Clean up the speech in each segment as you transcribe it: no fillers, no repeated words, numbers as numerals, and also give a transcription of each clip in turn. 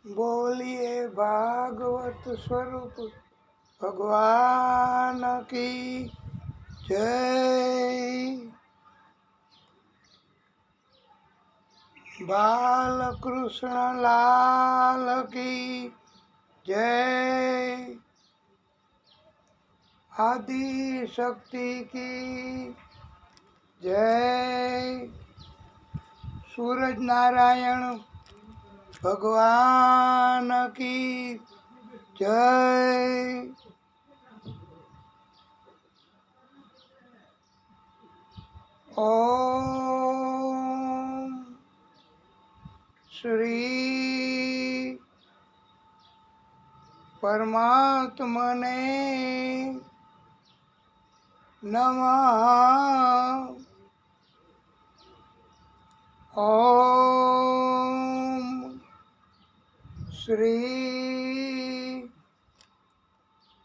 बोलिए भागवत स्वरूप भगवान की जय। बाल कृष्ण लाल की जय। आदि शक्ति की जय। सूरज नारायण भगवान की जय। ओम श्री परमात्मने नमः। ओम श्री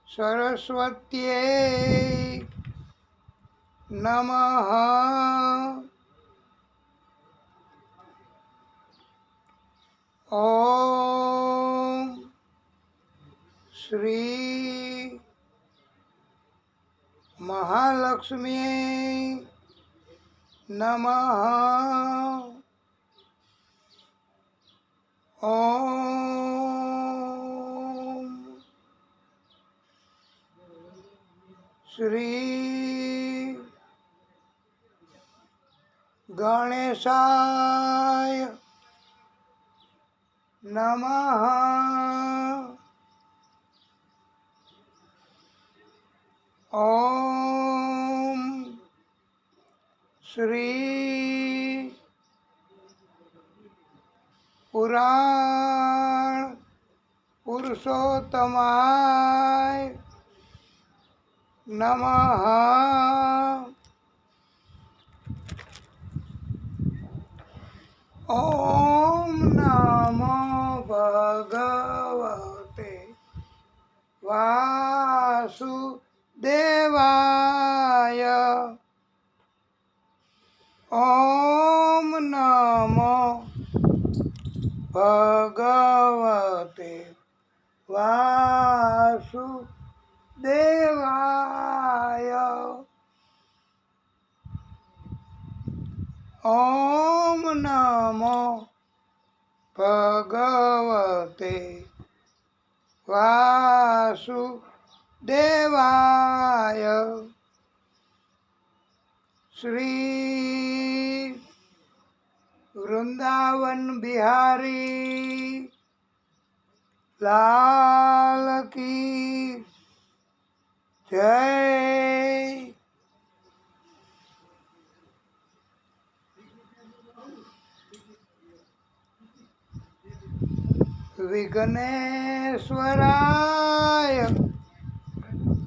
सरस्वत्यै नमः। ओम श्री महालक्ष्म्यै नमः। ओम श्री गणेशाय नमः। ओम श्री पुराण पुरुषोत्तमाय नमः। ओम नमो भगवते वासुदेवाय। ओम नमो भगवते वासुदेवाय। ओम नमो भगवते वासुदेवाय। श्री वृंदावन बिहारी लाल की जय। विघ्नेश्वराय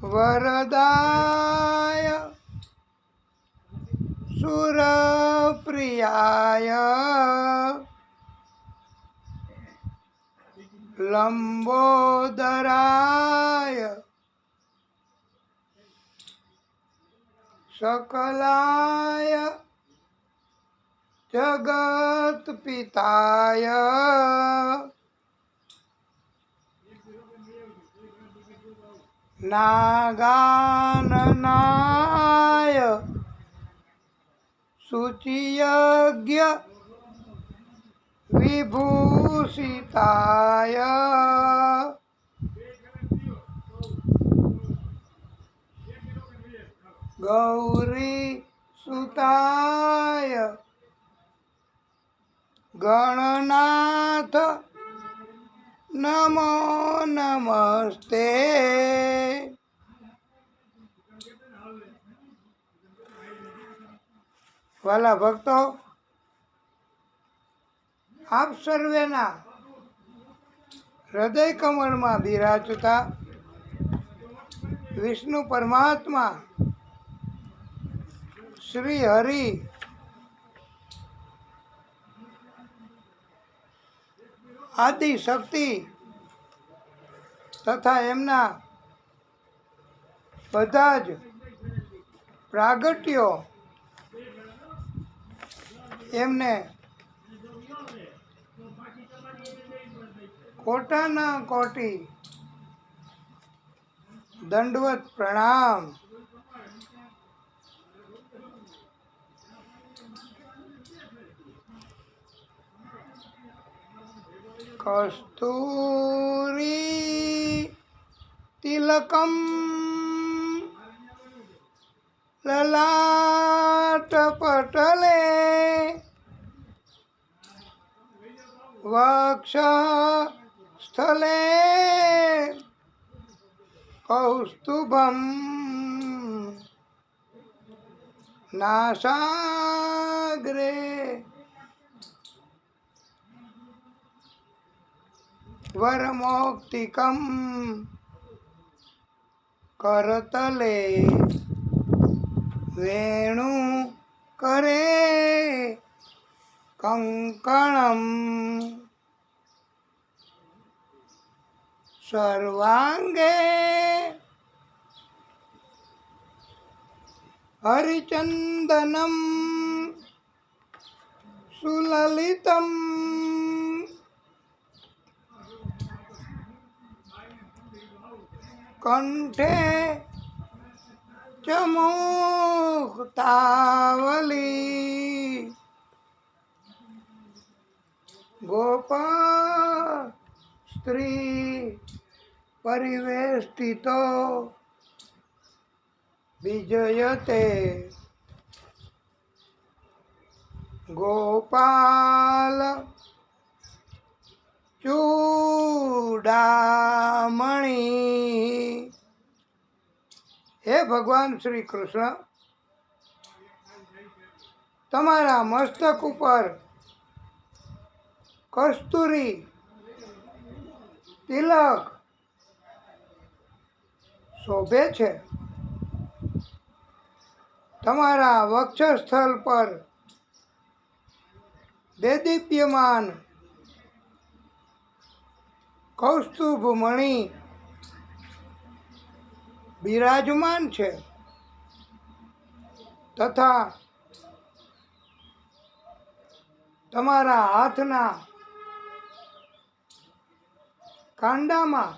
वरदाय सुरप्रियाय लंबोदराय सकलाय जगत्पिताय नागाननाय शुचियज्ञ विभूषिताय गौरी सुताय गणनाथ नमो नमस्ते। વાલા ભક્તો, આપ સર્વેના હૃદય કમળમાં બિરાજતા વિષ્ણુ પરમાત્મા શ્રી હરિ આદિ શક્તિ તથા એમના બધા જ પ્રાગટ્યો એમને કોટાના કોટી દંડવત પ્રણામ. કસ્તુરી તિલકમ લલાટ પટલે વક્ષ સ્થલે કૌસ્તુભમ નાસાગ્રે વરમૌક્તિકમ કરતલે વેણુ કરે કંકણમ સર્વાંગે હરિચંદનમ સુલલિતમ કંઠે ચમુક્તાવલી ગોપા સ્ત્રી પરિવેષ્ટિતો વિજયતે ગોપાલ ચૂડામણી. હે ભગવાન શ્રી કૃષ્ણ, તમારા મસ્તક ઉપર કસ્તુરી તિલક શોભે છે. તમારા વક્ષસ્થળ પર દેદીપ્યમાન કૌસ્તુભ મણિ બિરાજમાન છે તથા તમારા હાથના કાંડામાં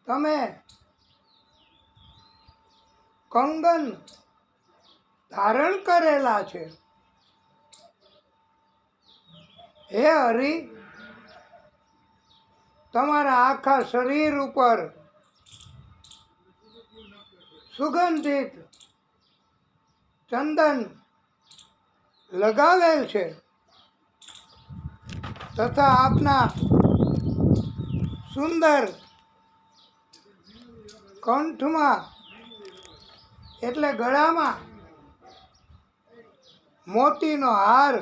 તમે કંગન ધારણ કરેલા છે. હે હરિ, તમારા આખા શરીર ઉપર સુગંધિત ચંદન લગાવેલ છે તથા આપના સુંદર કંઠમાં એટલે ગળામાં મોતીનો હાર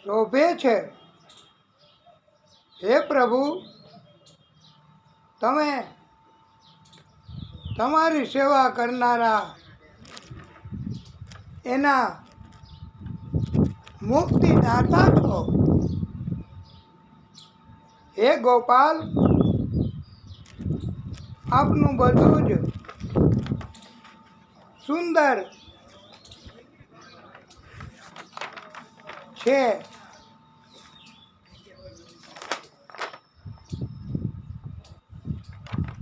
શોભે છે. હે પ્રભુ, તમે તમારી સેવા કરનારા એના મુક્તિદાતા છો. હે ગોપાલ, આપનું બધું જ સુંદર છે.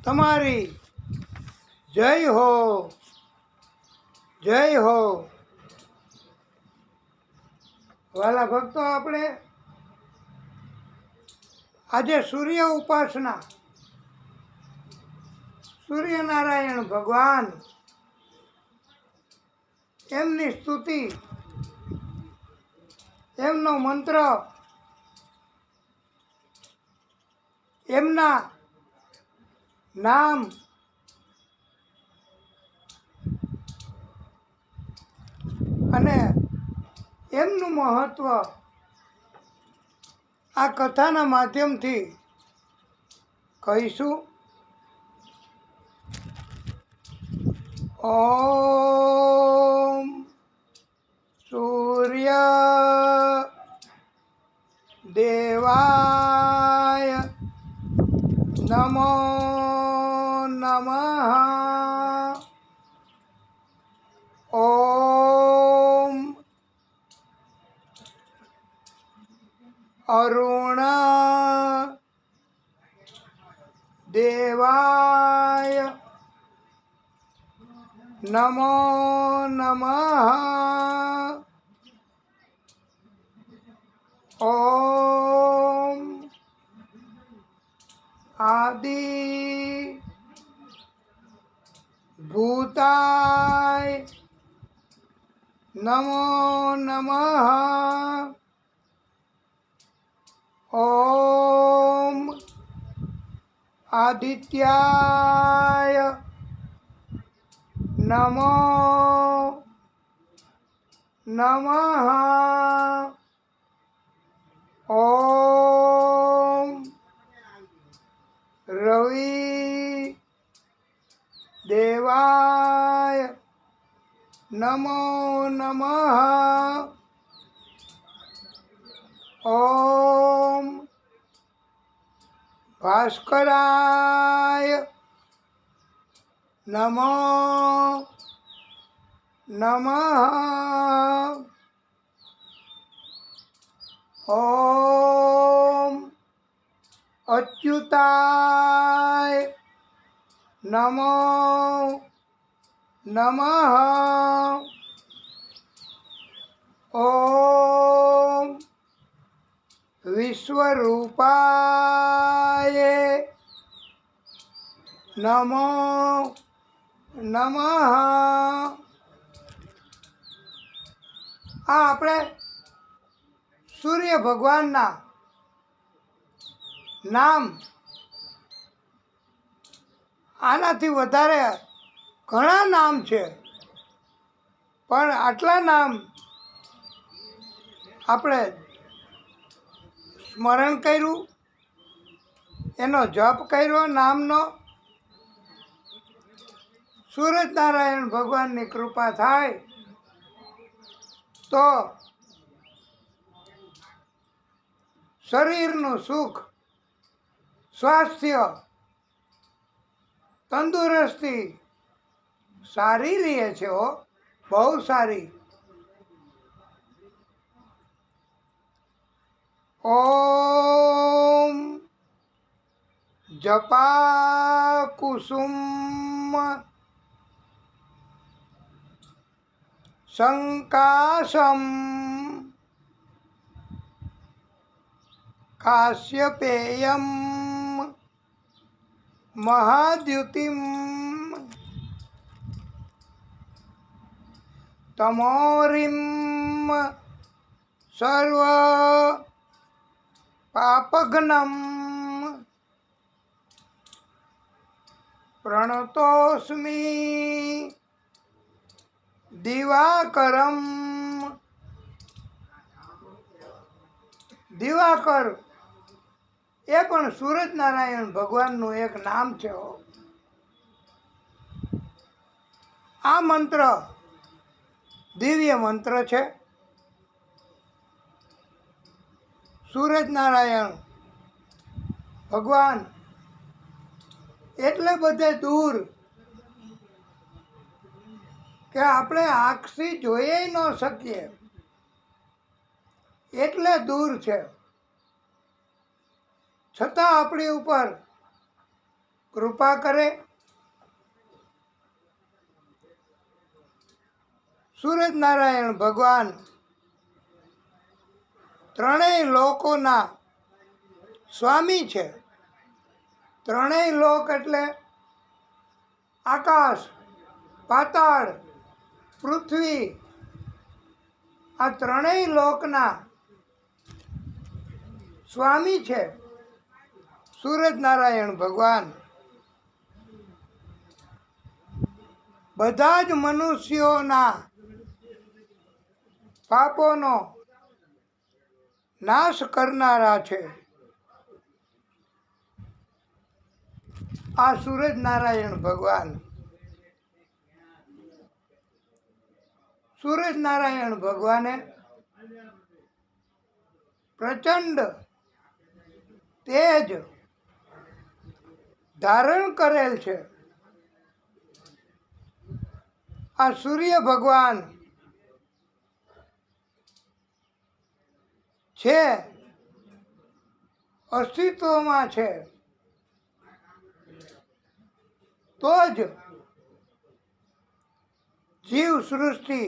તમારી જય હો, જય હો. વાલા ભક્તો, આપણે આજે સૂર્ય ઉપાસના, સૂર્યનારાયણ ભગવાન એમની સ્તુતિ, એમનો મંત્ર, એમના નામ અને એમનું મહત્વ આ કથાના માધ્યમથી કહીશું. ઓમ સૂર્ય દેવાય નમો નમઃ. ઓમ અરુણ દેવાય નમો નમઃ. ઓમ આદિ ભૂતાય નમો નમઃ. ઓમ આદિત્યાય નમો નમઃ. ઓમ રવિ દેવાય નમો નમઃ. ઓમ ભાસ્કરાય નમો નમઃ. ઓમ અચ્યુતાય નમો નમઃ. ઓમ વિશ્વરૂપાય નમો નમઃ. આ આપણે સૂર્ય ભગવાનના નામ આનાથી વધારે ઘણા નામ છે, પણ આટલા નામ આપણે સ્મરણ કર્યું, એનો જપ કર્યો નામનો, સૂરજનારાયણ ભગવાનની કૃપા થાય તો શરીરનું સુખ, સ્વાસ્થ્ય, તંદુરસ્તી સારી રહે છે. બહુ સારી. ઓમ જપા કુસુમ સંકાશમ કાશ્યપેયમ મહાદ્યુતિમ તમોરિમ સર્વ પાપઘ્નમ પ્રણતોસ્મિ દિવાકરમ. દિવાકર એ પણ સૂરજનારાયણ ભગવાનનું એક નામ છે. આ મંત્ર દિવ્ય મંત્ર છે. સૂરજનારાયણ ભગવાન એટલે બધે દૂર કે આપણે આંખથી જોઈ ન શકીએ, એટલે દૂર છે. છતાં આપણી ઉપર કૃપા કરે. સૂરજનારાયણ ભગવાન ત્રણેય લોકોના સ્વામી છે. ત્રણેય લોક એટલે આકાશ, પાતાળ, પૃથ્વી. આ ત્રણેય લોકના સ્વામી છે સૂરજનારાયણ ભગવાન. બધા જ મનુષ્યોના પાપોનો નાશ કરનારા છે. આ સૂરજનારાયણ ભગવાન. સૂરજનારાયણ ભગવાને પ્રચંડ તેજ ધારણ કરેલ છે. આ સૂર્ય ભગવાન છે અસ્તિત્વમાં છે તો જ જીવ સૃષ્ટિ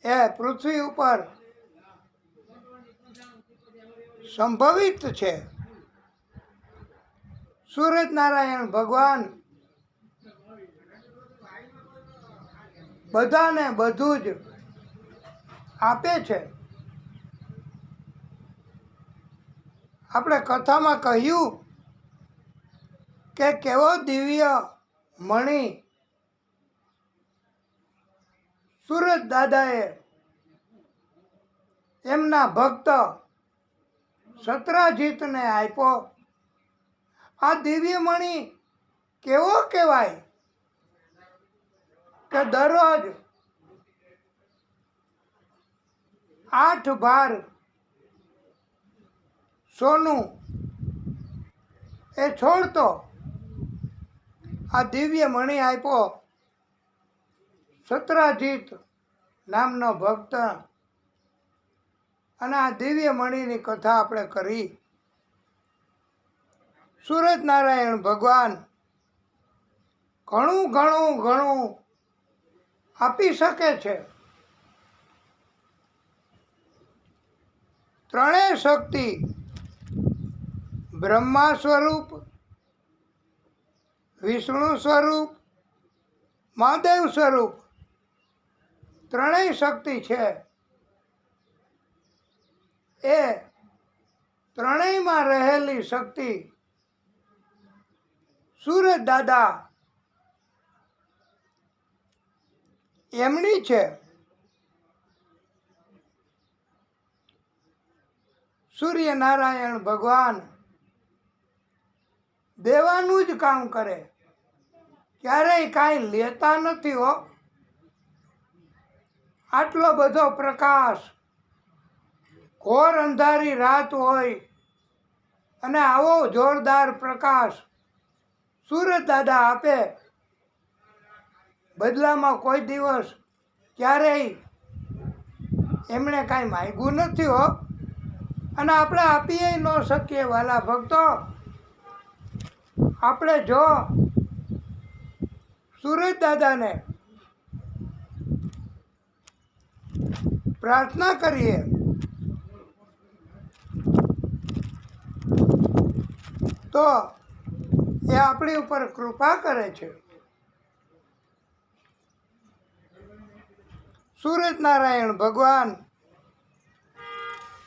એ પૃથ્વી ઉપર સંભવિત છે. સૂરજનારાયણ ભગવાન બધાને બધું જ આપે છે. આપણે કથામાં કહ્યું કે કેવો દિવ્ય મણિ સૂરજ દાદાએ એમના ભક્ત સત્રાજીતને આપ્યો. આ દિવ્ય મણિ કેવો કહેવાય કે દરરોજ 8 ભાર સોનું એ છોડતો આ દિવ્ય મણિ આપ્યો સત્રાજીત નામનો ભક્ત. અને આ દિવ્ય મણિની કથા આપણે કરી. સૂરજનારાયણ ભગવાન ઘણું ઘણું ઘણું આપી શકે છે. ત્રણેય શક્તિ બ્રહ્મા સ્વરૂપ, વિષ્ણુ સ્વરૂપ, મહાદેવ સ્વરૂપ ત્રણેય શક્તિ છે. એ ત્રણેયમાં રહેલી શક્તિ સૂરજ દાદા એમની છે. સૂર્યનારાયણ ભગવાન દેવાનું જ કામ કરે, ક્યારેય કાંઈ લેતા નથી હો. આટલો બધો પ્રકાશ, ઘોર અંધારી રાત હોય અને આવો જોરદાર પ્રકાશ સૂરજ દાદા આપે, બદલામાં કોઈ દિવસ ક્યારેય એમણે કાંઈ માંગ્યું નથી હો. અને આપણે આપીએ ન શકીએ વાલા ભક્તો. આપણે જો સૂરજ દાદાને પ્રાર્થના કરીએ તો એ આપણી ઉપર કૃપા કરે છે. સૂરજનારાયણ ભગવાન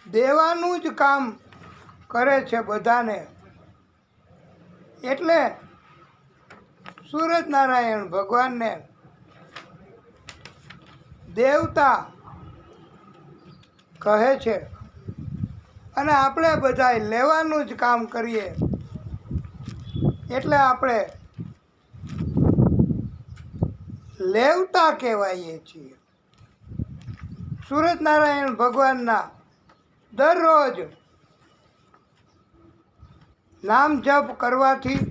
દેવાનું જ કામ કરે છે બધાને. એટલે સૂરજનારાયણ ભગવાનને દેવતા કહે છે. અને આપણે બધા લેવાનું જ કામ કરીએ એટલે આપણે લેવતા કહેવાઈએ છીએ. સૂરજનારાયણ ભગવાનના દરરોજ નામ જપ કરવાથી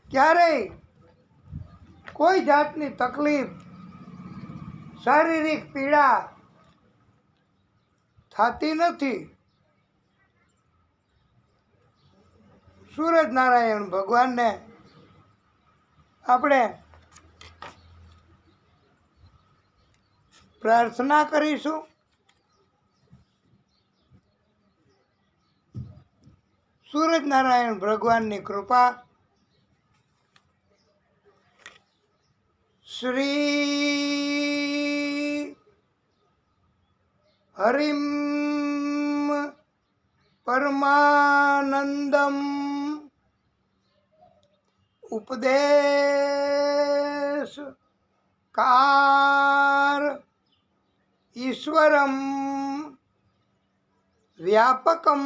ક્યારેય કોઈ જાતની તકલીફ, શારીરિક પીડા થતી નથી. સૂરજનારાયણ ભગવાનને આપણે પ્રાર્થના કરીશું. સૂરજનારાયણ ભગવાનની કૃપા શ્રી હરિમ પરમાનંદમ ઉપદેશ કાર ઈશ્વરમ વ્યાપકમ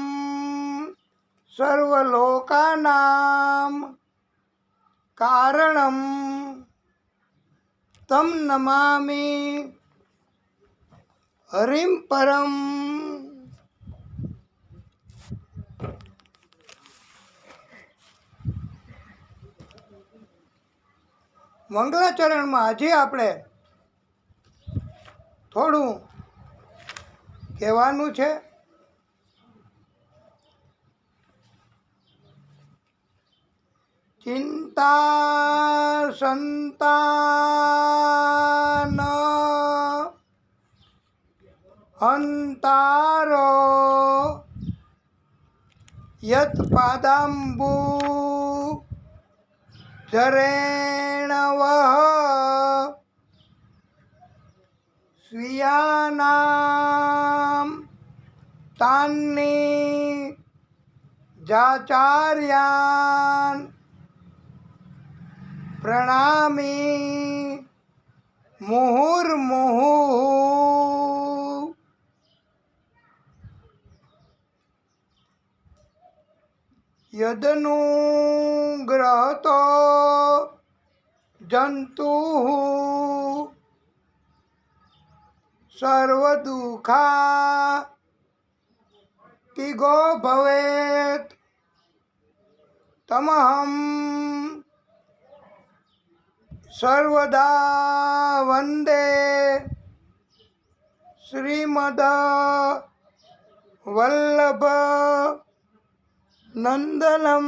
સર્વલોકાનામ કારણમ તમ નમામિ હરિમ પરમ. મંગલાચરણમાં હજી આપણે થોડું કહેવાનું છે. ચિંતા સંતાન હંતારો યત પાદાંબુ જરેણવઃ સ્વીયાનામ તાન્ની જાચાર્યાન પ્રણામી મુહુર્મુહુઃ. યદનુગ્રહતો જંતુઃ સર્વદુઃખા તિગો ભવેત તમહં સર્વદા વંદે શ્રીમદ વલ્લભ નંદનમ.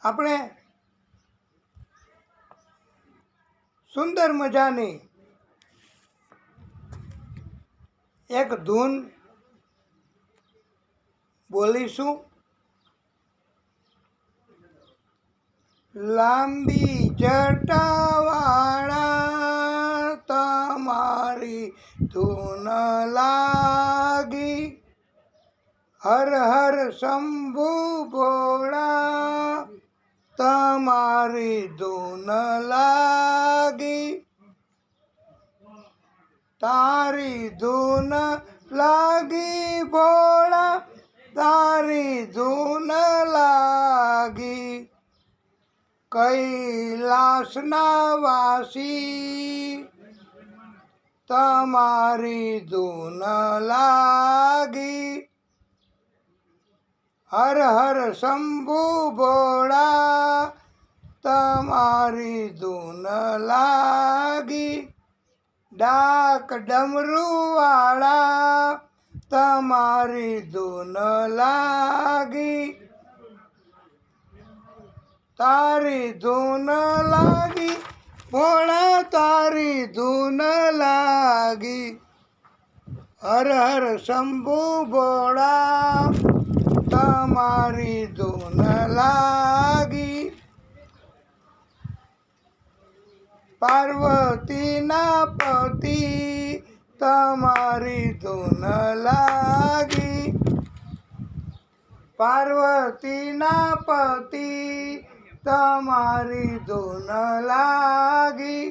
આપણે સુંદર મજાની એક ધૂન બોલીશું. લાંબી જટાવાળા તમારી ધૂન લાગી, હર હર શંભુ ભોળા તમારી ધૂન લાગી. તારી ધૂન લાગી ભોળા તારી ધૂન લાગી. કૈલાસના વાસી તમારી ધૂન લાગી. હર હર શંભુ ભોળા તમારી ધૂન લાગી. ડાક ડમરુવાળા તમારી ધૂન લાગી. તારી ધૂન લાગી ભોળા તારી ધૂન લાગી. હર હર શંભુ ભોળા તમારી ધૂન લાગી. પાર્વતીના પતિ તમારી ધૂન લાગી. પાર્વતીના પતિ તમારી ધૂન લાગી.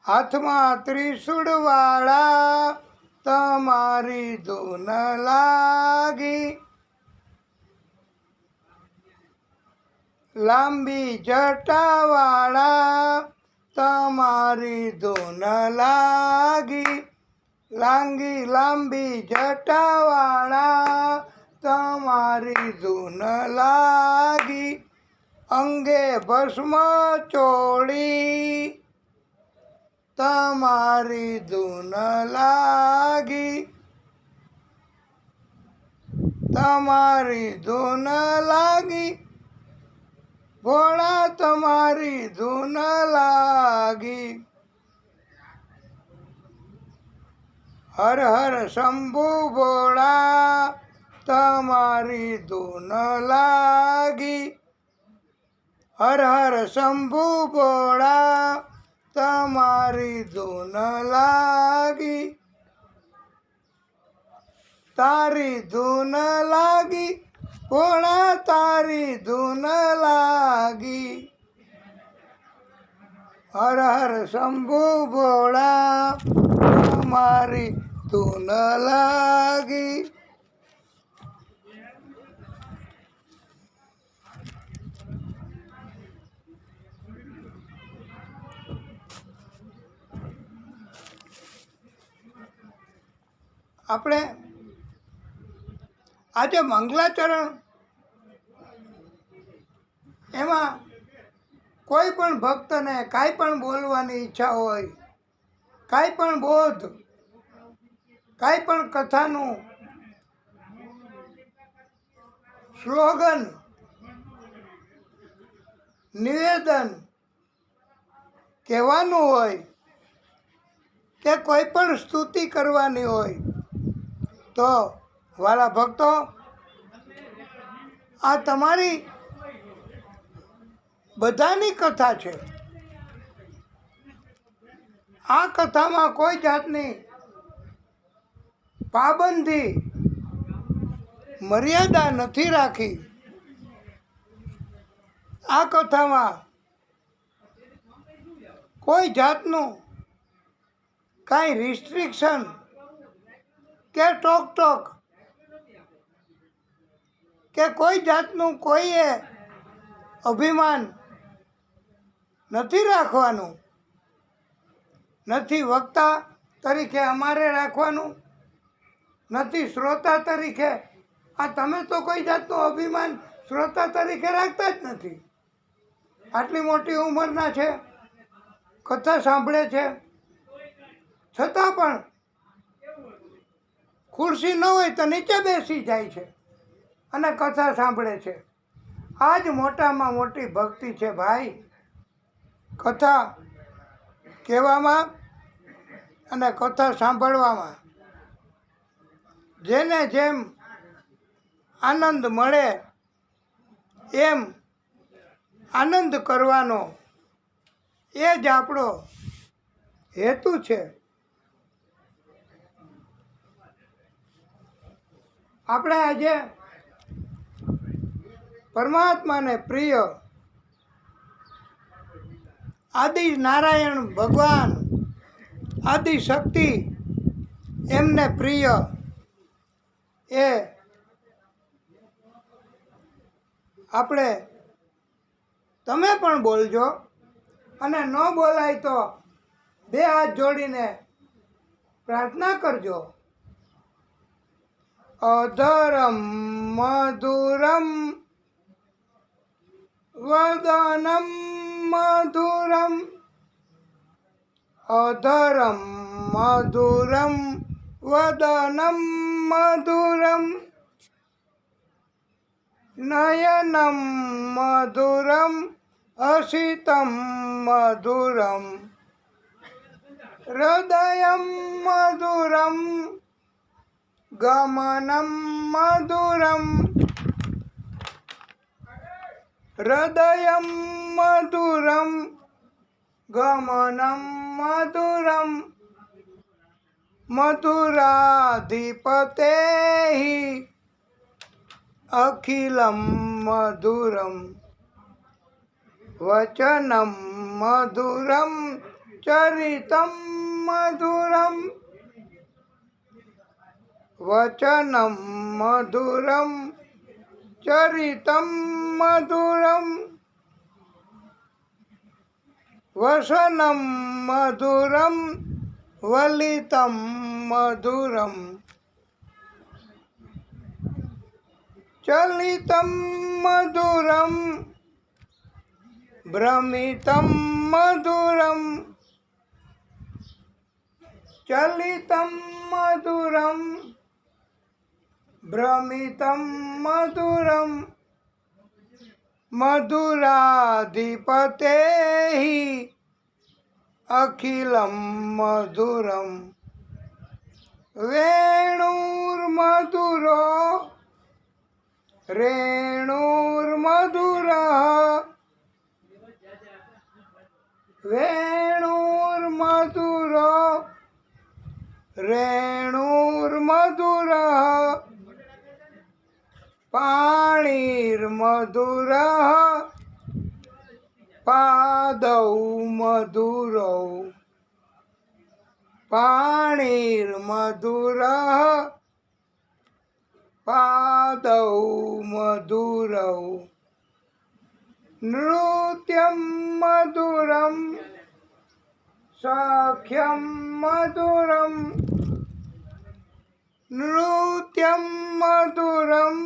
હાથમાં ત્રિશૂળવાળા તમારી ધૂન લાગી. લાંબી જટાવાળા તમારી ધૂન લાગી. લાંબી જટાવાળા તમારી ધૂન લાગી. અંગે ભસ્મ ચોળી તમારી ધૂન લાગી. તમારી ધૂન લાગી ભોળા તમારી ધૂન લાગી. હર હર શંભુ ભોળા તમારી ધૂન લાગી. હર હર શંભુ ભોળા તમારી ધૂન લાગી. તારી ધૂન લાગી ભોળા તારી ધૂન લાગી. હર હર શંભુ ભોળા તમારી ધૂન લાગી. આપણે આજે મંગલાચરણ એમાં કોઈ પણ ભક્તને કાંઈ પણ બોલવાની ઈચ્છા હોય, કાંઈ પણ બોધ, કાંઈ પણ કથાનું સ્લોગન, નિવેદન કહેવાનું હોય કે કોઈ પણ સ્તુતિ કરવાની હોય તો વાલા ભક્તો, આ તમારી બધાની કથા છે. આ કથામાં કોઈ જાતની પાબંદી, મર્યાદા નથી રાખી. આ કથામાં કોઈ જાતનું કાંઈ રિસ્ટ્રિક્શન કે ટોક કે કોઈ જાતનું કોઈએ અભિમાન નથી રાખવાનું, નથી વક્તા તરીકે અમારે રાખવાનું, નથી શ્રોતા તરીકે. આ તમે તો કોઈ જાતનું અભિમાન શ્રોતા તરીકે રાખતા જ નથી. આટલી મોટી ઉંમરના છે, કથા સાંભળે છે, છતાં પણ ખુરશી ન હોય તો નીચે બેસી જાય છે અને કથા સાંભળે છે. આ જ મોટામાં મોટી ભક્તિ છે ભાઈ. કથા કહેવામાં અને કથા સાંભળવામાં જેને જેમ આનંદ મળે એમ આનંદ કરવાનો એ જ આપણો હેતુ છે. આપણે આજે પરમાત્માને પ્રિય આદિ નારાયણ ભગવાન, આદિ શક્તિ એમને પ્રિય એ આપણે તમે પણ બોલજો, અને ન બોલાય તો બે હાથ જોડીને પ્રાર્થના કરજો. અધરમ મધુરમ વદનમ મધુરમ, અધરમ મધુરમ વદનમ મધુરમ, નયનમ મધુરમ અસિતમ મધુરમ, હૃદયમ મધુરમ ગમનમ મધુરમ, હૃદયમ મધુરમ ગમનમ મધુરમ, મધુરાધિપતેઃ અખિલમ મધુરમ, વચનમ મધુરમ ચરિતમ મધુરમ, વચનમ મધુરમ ચરિતમ મધુરમ, વસનમ મધુરમ વલિતમ મધુરમ, ચલિતમ મધુરમ ભ્રમિતમ મધુરમ, ચલિતમ મધુરમ ભ્રમિતમ મધુરમ, મધુરાધિપતેઃ અખિલમ મધુરમ, વેણુર્મધુરો રેણુર્મધુરઃ, વેણુર્મધુરો રેણુર્મધુરઃ, પાણિર્મધુરઃ પાદૌ મધુરૌ, પાણિર્મધુરઃ પાદૌ મધુરૌ, નૃત્યમ મધુરમ સખ્યમ મધુરમ, નૃત્યમ મધુરમ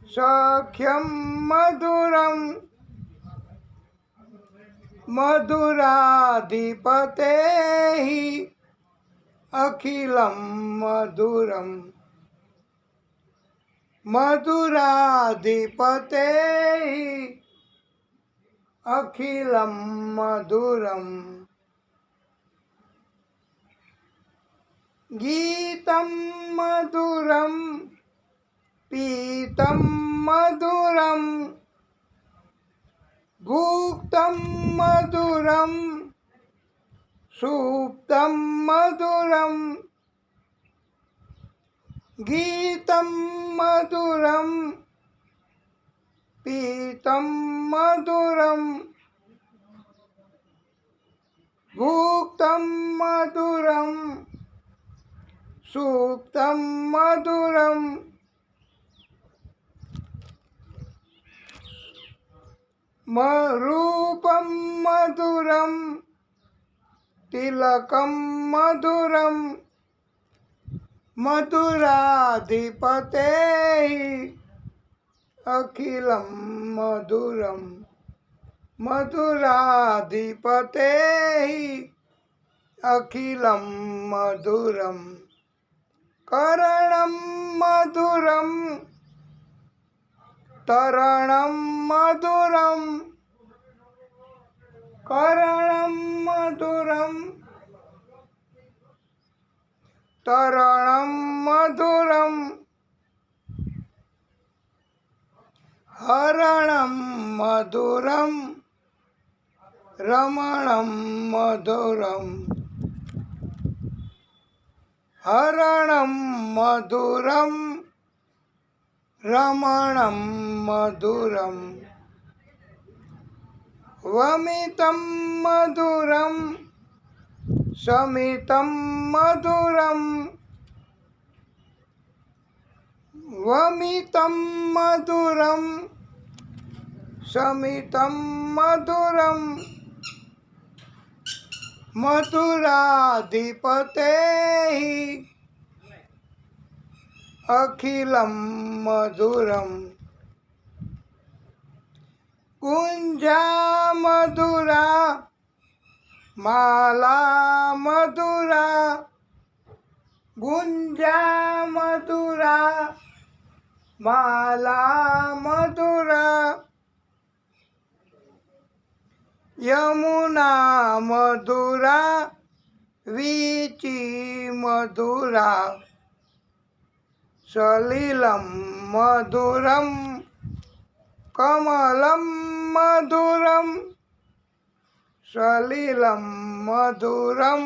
સખ્યમ મધુરમ મધુરાધિપતે અખિલમ મધુરમ મધુરાધિપતે અખિલમ મધુરમ ગીતમ મધુરમ પીતમ મધુરમ ભુક્તમ મધુરમ સુપ્તમ મધુરમ ગીતમ મધુરમ પીતમ મધુરમ ભુક્તમ મધુરમ સુપ્તમ મધુરમ રૂપમ મધુરમ તિલકમ મધુરમ મધુરાધિપતે અખિલમ મધુરમ મધુરાધિપતે અખિલમ મધુરમ કરણમ મધુરમ તરણમ મધુરમ કરણમ મધુરમ તરણમ મધુરમ હરણમ મધુરમ રમણમ મધુરમ હરણમ મધુરમ રમણમ મધુરમ વમિતમ મધુરમ સમિતમ મધુરમ વમિતમ મધુરમ સમિતમ મધુરમ મધુરાધિપતે અખિલમ મધુરમ ગુંજા મધુરા માલા મધુરા ગુંજા મધુરા માલા મધુરા યમુના મધુરા વીચી મધુરા સલિલમ મધુરમ કમલમ મધુરમ સલિલમ મધુરમ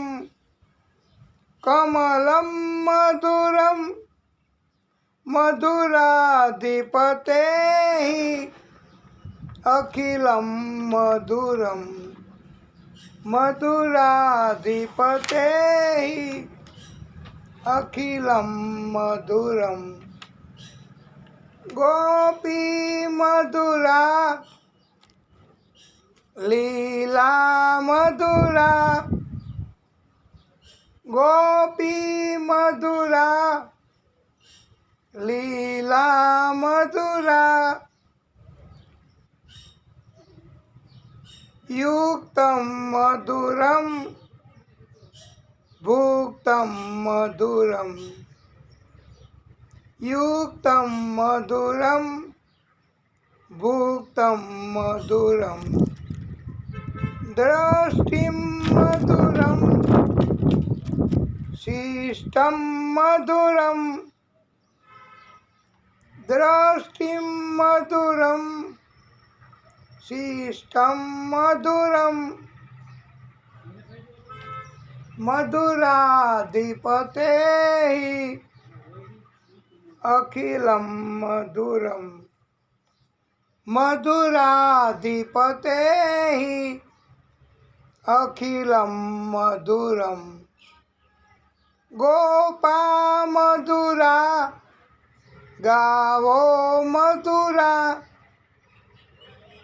કમલમ મધુરમ મધુરાધિપતે અખિલમ મધુરમ મધુરાધિપતે અખિલમ મધુરમ ગોપી મધુરા લીલા મધુરા ગોપી મધુરા લીલા મધુરા યુક્તમ મધુરમ ભુક્તમ મધુરમ યુક્તમ મધુરમ ભુક્તમ મધુરમ દ્રષ્ટિમ મધુરમ શિષ્ટમ મધુરમ દ્રષ્ટિમ મધુરમ શિષ્ટમ મધુરમ મધુરાધિપતે અખિલમ મધુરમ મધુરાધિપતે અખિલમ મધુરમ ગોપા મધુરા ગાવો મધુરા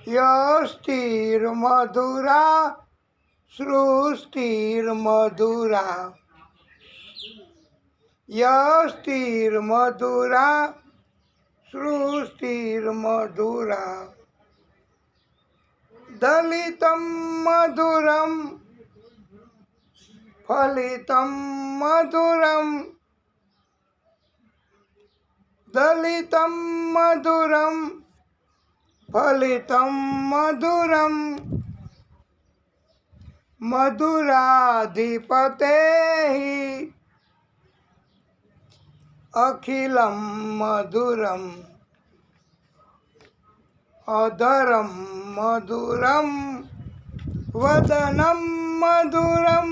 યષ્ટિર મધુરા સૃષ્ટિર મધુરા યષ્ટિર્મધુરા સૃષ્ટિર્મધુરા દલિતમ મધુરમ ફલિતમ મધુરમ દલિતમ મધુરમ ફલિતમ મધુરમ મધુરાધિપતે અખિલમ મધુરમ અધરમ મધુરમ વદનમ મધુરમ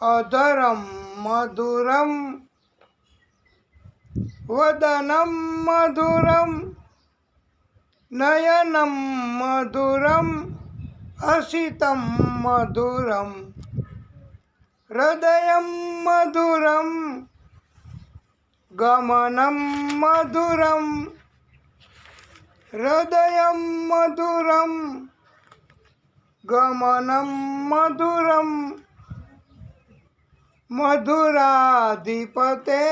અધરમ મધુરમ વદનમ મધુરમ નયનમ મધુરમ હસિતમ મધુરમ હૃદયમ મધુરમ ગમનમ મધુરમ હૃદયમ મધુરમ ગમનમ મધુરમ મધુરાધિપતે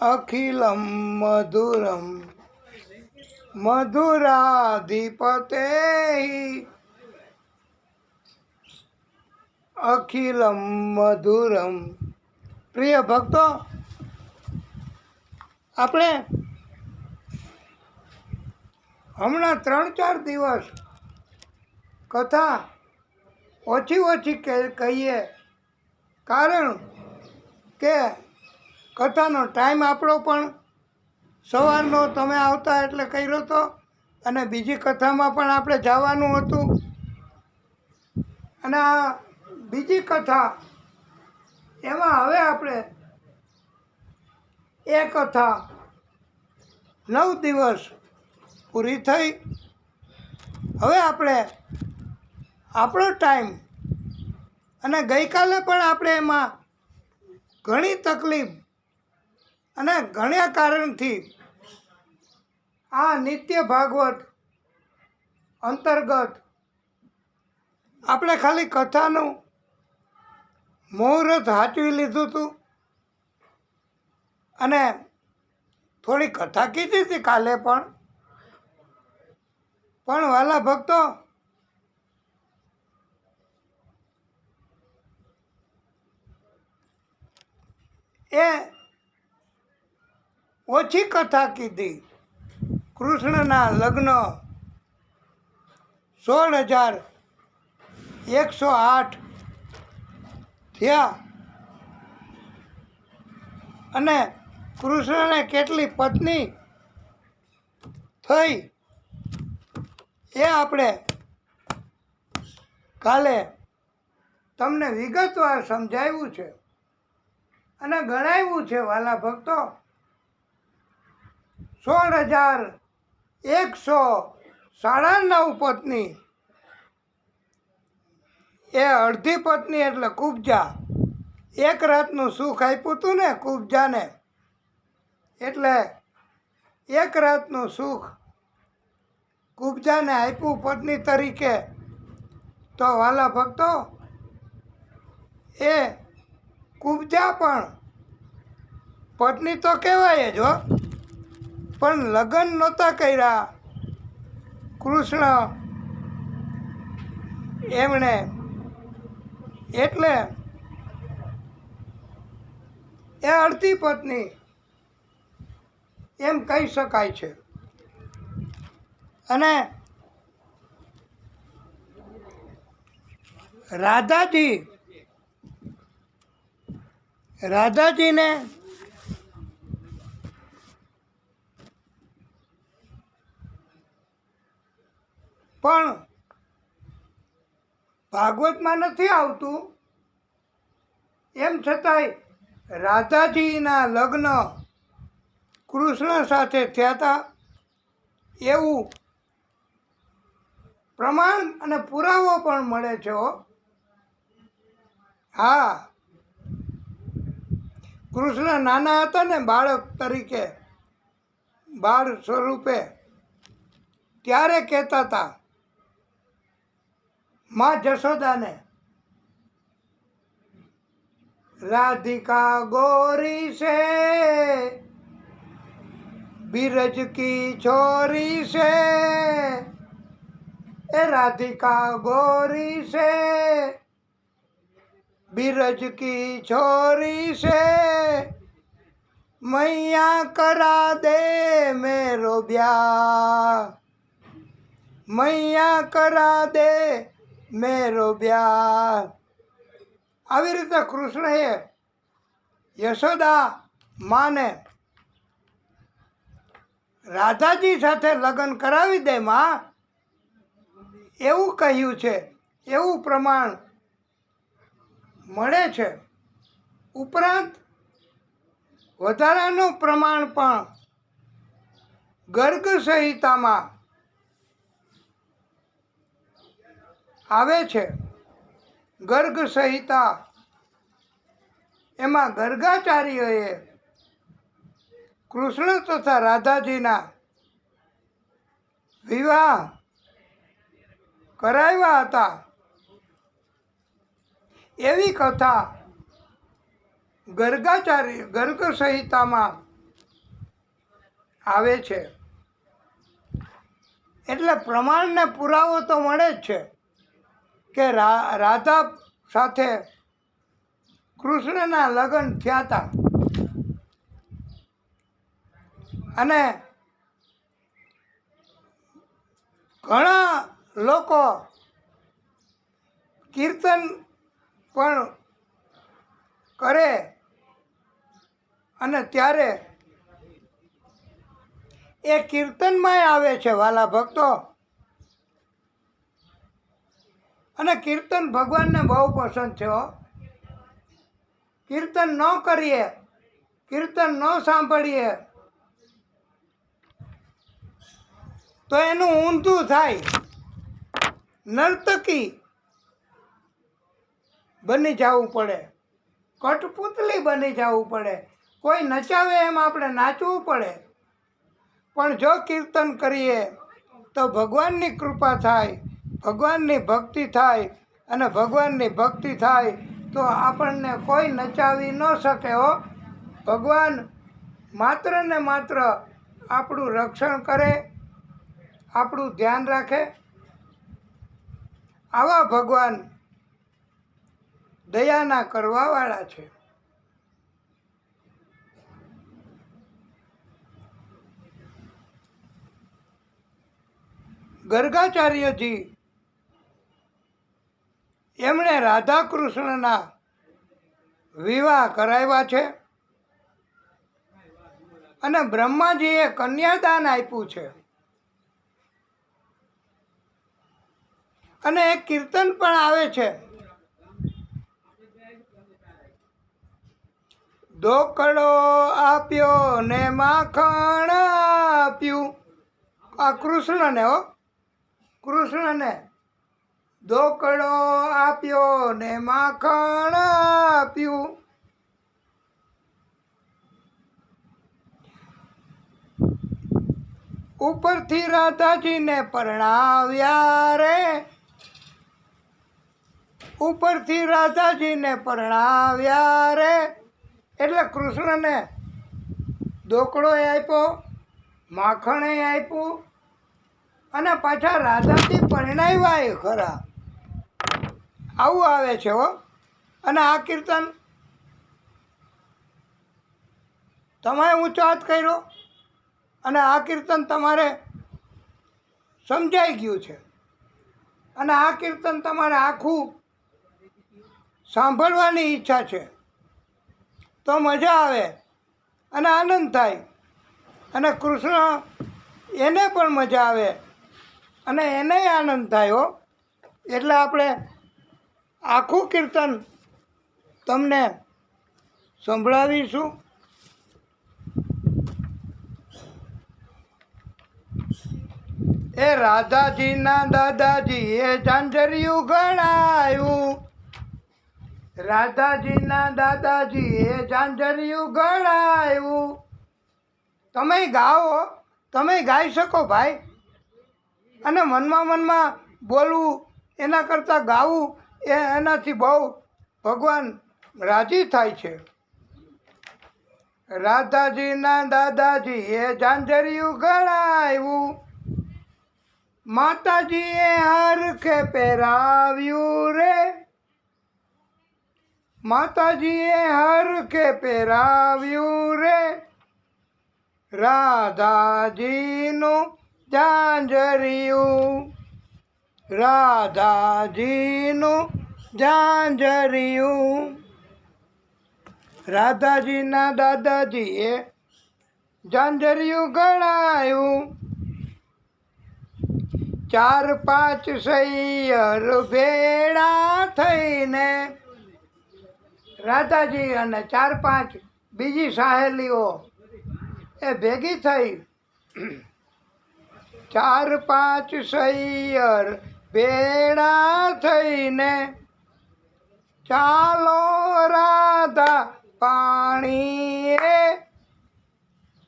અખિલમ મધુરમ મધુરાધિપતે અખિલમ મધુરમ. પ્રિય ભક્તો, આપણે હમણાં 3-4 દિવસ કથા ઓછી કહીએ, કારણ કે કથાનો ટાઈમ આપણો પણ સવારનો તમે આવતા એટલે કર્યો હતો, અને બીજી કથામાં પણ આપણે જવાનું હતું. અને આ બીજી કથા એમાં હવે આપણે એ કથા 9 દિવસ પૂરી થઈ. હવે આપણે આપણો ટાઈમ, અને ગઈકાલે પણ આપણે એમાં ઘણી તકલીફ અને ઘણા કારણથી આ નિત્ય ભાગવત અંતર્ગત આપણે ખાલી કથાનું મુહૂર્ત સાચવી લીધું હતું, અને થોડી કથા કીધી હતી કાલે પણ વાલા ભક્તો, એ ઓછી કથા કીધી. કૃષ્ણના લગ્ન 16,108 થયા, અને કૃષ્ણને કેટલી પત્ની થઈ એ આપણે કાલે તમને વિગતવાર સમજાવ્યું છે અને ગણાવ્યું છે. વાલા ભક્તો, 16,109 પત્ની, એ અડધી પત્ની એટલે કુબજા. એક રાતનું સુખ આપ્યું હતું ને કુબજાને, એટલે એક રાતનું સુખ કુબજાને આપ્યું પત્ની તરીકે. તો વાલા ભક્તો, એ કુબજા પણ પત્ની તો કહેવાય જ હો, પણ લગ્ન નહોતા કર્યા કૃષ્ણ એમણે, એટલે એ અડધી પત્ની એમ કહી શકાય છે. અને રાધાજીને પણ ભાગવતમાં નથી આવતું, એમ છતાંય રાધાજીના લગ્ન કૃષ્ણ સાથે થયા હતા એવું પ્રમાણ અને પુરાવો પણ મળે છે હો. હા, કૃષ્ણ નાના હતા ને, બાળક તરીકે, બાળ સ્વરૂપે, ત્યારે કહેતા હતા મા જશોદાને राधिका गोरी से बीरज की छोरी से, ए राधिका गोरी से बीरज की छोरी से, मैया करा दे मेरो ब्याह, मैया करा दे मेरो ब्याह. આવી રીતે કૃષ્ણએ યશોદા માને રાધાજી સાથે લગ્ન કરાવી દે માં, એવું કહ્યું છે. એવું પ્રમાણ મળે છે. ઉપરાંત વધારાનું પ્રમાણ પણ ગર્ગ સંહિતામાં આવે છે. ગર્ગ સંહિતા એમાં ગર્ગાચાર્યોએ કૃષ્ણ તથા રાધાજીના વિવાહ કરાવ્યા હતા એવી કથા ગર્ગ સંહિતામાં આવે છે. એટલે પ્રમાણને પુરાવો તો મળે જ છે કે રાધા સાથે કૃષ્ણના લગ્ન થયા હતા. અને ઘણા લોકો કીર્તન પણ કરે અને ત્યારે એ કીર્તનમાંય આવે છે વાલા ભક્તો. અને કીર્તન ભગવાનને બહુ પસંદ છે. કીર્તન ન કરીએ, કીર્તન ન સાંભળીએ તો એનું ઊંધું થાય. નર્તકી બની જવું પડે, કઠપુતલી બની જવું પડે, કોઈ નચાવે એમ આપણે નાચવું પડે. પણ જો કીર્તન કરીએ તો ભગવાનની કૃપા થાય, ભગવાનની ભક્તિ થાય. અને ભગવાનની ભક્તિ થાય તો આપણને કોઈ નચાવી ન શકે. ભગવાન માત્ર ને માત્ર આપણું રક્ષણ કરે, આપણું ધ્યાન રાખે. આવા ભગવાન દયાના કરવાવાળા છે. ગર્ગાચાર્યજી એમણે રાધા કૃષ્ણના વિવાહ કરાવ્યા છે. અને બ્રહ્માજીએ કન્યાદાન આપ્યું છે. અને એક કીર્તન પણ આવે છે, દોકડો આપ્યો ને માખણ આપ્યું. આ કૃષ્ણને કૃષ્ણને દોકડો આપ્યો ને માખણ આપ્યું. ઉપરથી રાધાજીને પરણાવ્યા રે, ઉપરથી રાધાજીને પરણાવ્યા રે. એટલે કૃષ્ણને દોકડો આપ્યો, માખણે આપ્યું અને પાછા રાધાજી પરણાવ્યા ખરા. આવું આવે છે. અને આ કીર્તન તમે ઊંચો હાથ કર્યો અને આ કીર્તન તમારે સમજાઈ ગયું છે. અને આ કીર્તન તમારે આખું સાંભળવાની ઈચ્છા છે તો મજા આવે અને આનંદ થાય. અને કૃષ્ણ એને પણ મજા આવે અને એને આનંદ થાય. એટલે આપણે આખું કીર્તન તમને સંભળાવીશું. એ રાધાજીના દાદાજીએ ઝાંઝરિયું ગણાયું, રાધાજીના દાદાજીએ ઝાંઝરિયું ગણાયું. તમે ગાઓ, તમે ગાઈ શકો ભાઈ. અને મનમાં બોલવું એના કરતાં ગાવું એનાથી બહુ ભગવાન રાજી થાય છે. રાધાજીના દાદાજીએ ઝાંઝરિયું ગળાવ્યું, માતાજીએ હરખે પહેરાવ્યું રે, માતાજીએ હરખે પહેરાવ્યું રે, રાધાજીનું ઝાંઝરિયું, રાધાજીનું ઝાંઝરિયું. રાધાજીના દાદાજીએ ઝાંઝરિયું ગળાવ્યું, 4-5 સૈયર ભેળા થઈને, રાધાજી અને 4-5 બીજી સહેલીઓ એ ભેગી થઈ, 4-5 સૈયર ભેળા થઈને, ચાલો રાધા પાણીએ,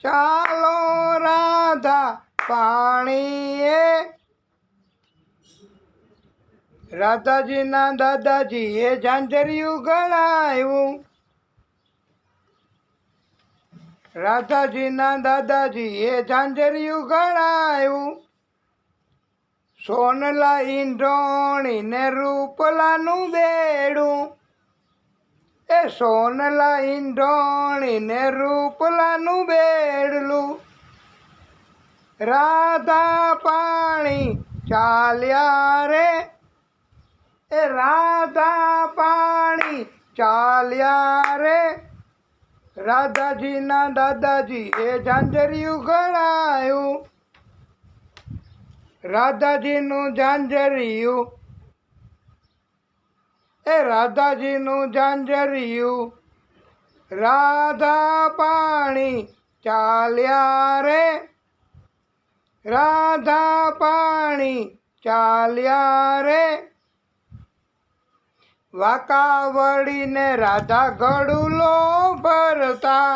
ચાલો રાધા પાણીએ. રાધાજીના દાદાજીએ ઝાંઝરિયું ગળાવ્યું, રાધાજીના દાદાજીએ ઝાંઝરિયું ગળાવ્યું, સોનલા ઈંધોણીને રૂપલાનું બેડું, એ સોનલા ઈંધોણીને રૂપલાનું બેડલું, રાધા પાણી ચાલ્યા રે, એ રાધા પાણી ચાલ્યા રે. રાધાજીના દાદાજીએ ઝાંઝરિયું ગળાવ્યું, રાધાજીનું ઝાંઝરિયું, એ રાધાજીનું ઝાંઝરિયું, રાધા પાણી ચાલ્યા રે, રાધા પાણી ચાલ્યા રે. વાંકાવળીને રાધા ગળુલો ભરતા,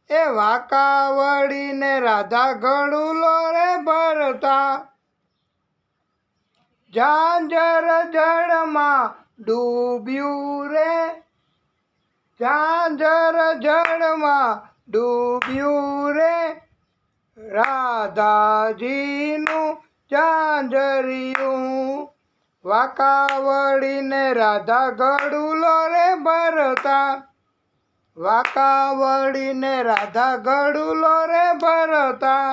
એ વાંકાવળીને રાધા ગળુલો રે ભરતા, ઝાંઝર જળમાં ડૂબ્યું રે, ઝાંઝર જળમાં ડૂબ્યું રે, રાધાજીનું ઝાંઝરિયું. વાંકાવળીને રાધા ગળુલો રે ભરતા, વાંકાવળીને રાધા ગળુલો રે ભરતા,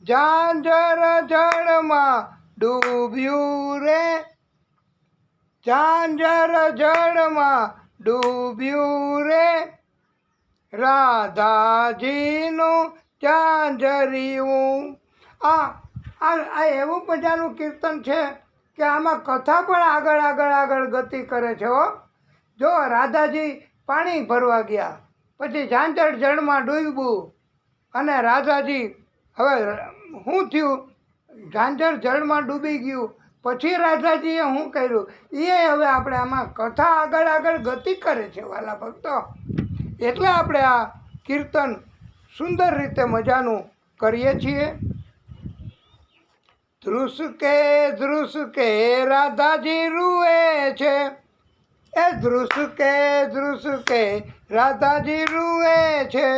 ઝાંઝર જળમાં ડૂબ્યું રે, ઝાંઝર જળમાં ડૂબ્યું રે, રાધાજીનું ઝાંઝરિયું. આ એવું મજાનું કીર્તન છે કે આમાં કથા પણ આગળ ગતિ કરે છે હો. જો રાધાજી પાણી ભરવા ગયા, પછી ઝાંઝર જળમાં ડૂબ્યું, અને રાધાજી હવે શું થયું, ઝાંઝર જળમાં ડૂબી ગયું, પછી રાધાજીએ શું કર્યું એ હવે આપણે આમાં કથા આગળ ગતિ કરે છે વાલા ભક્તો. એટલે આપણે આ કીર્તન સુંદર રીતે મજાનું કરીએ છીએ. ધ્રુસકે રાધાજી રૂએ છે, એ ધ્રુસકે રાધાજી રૂએ છે,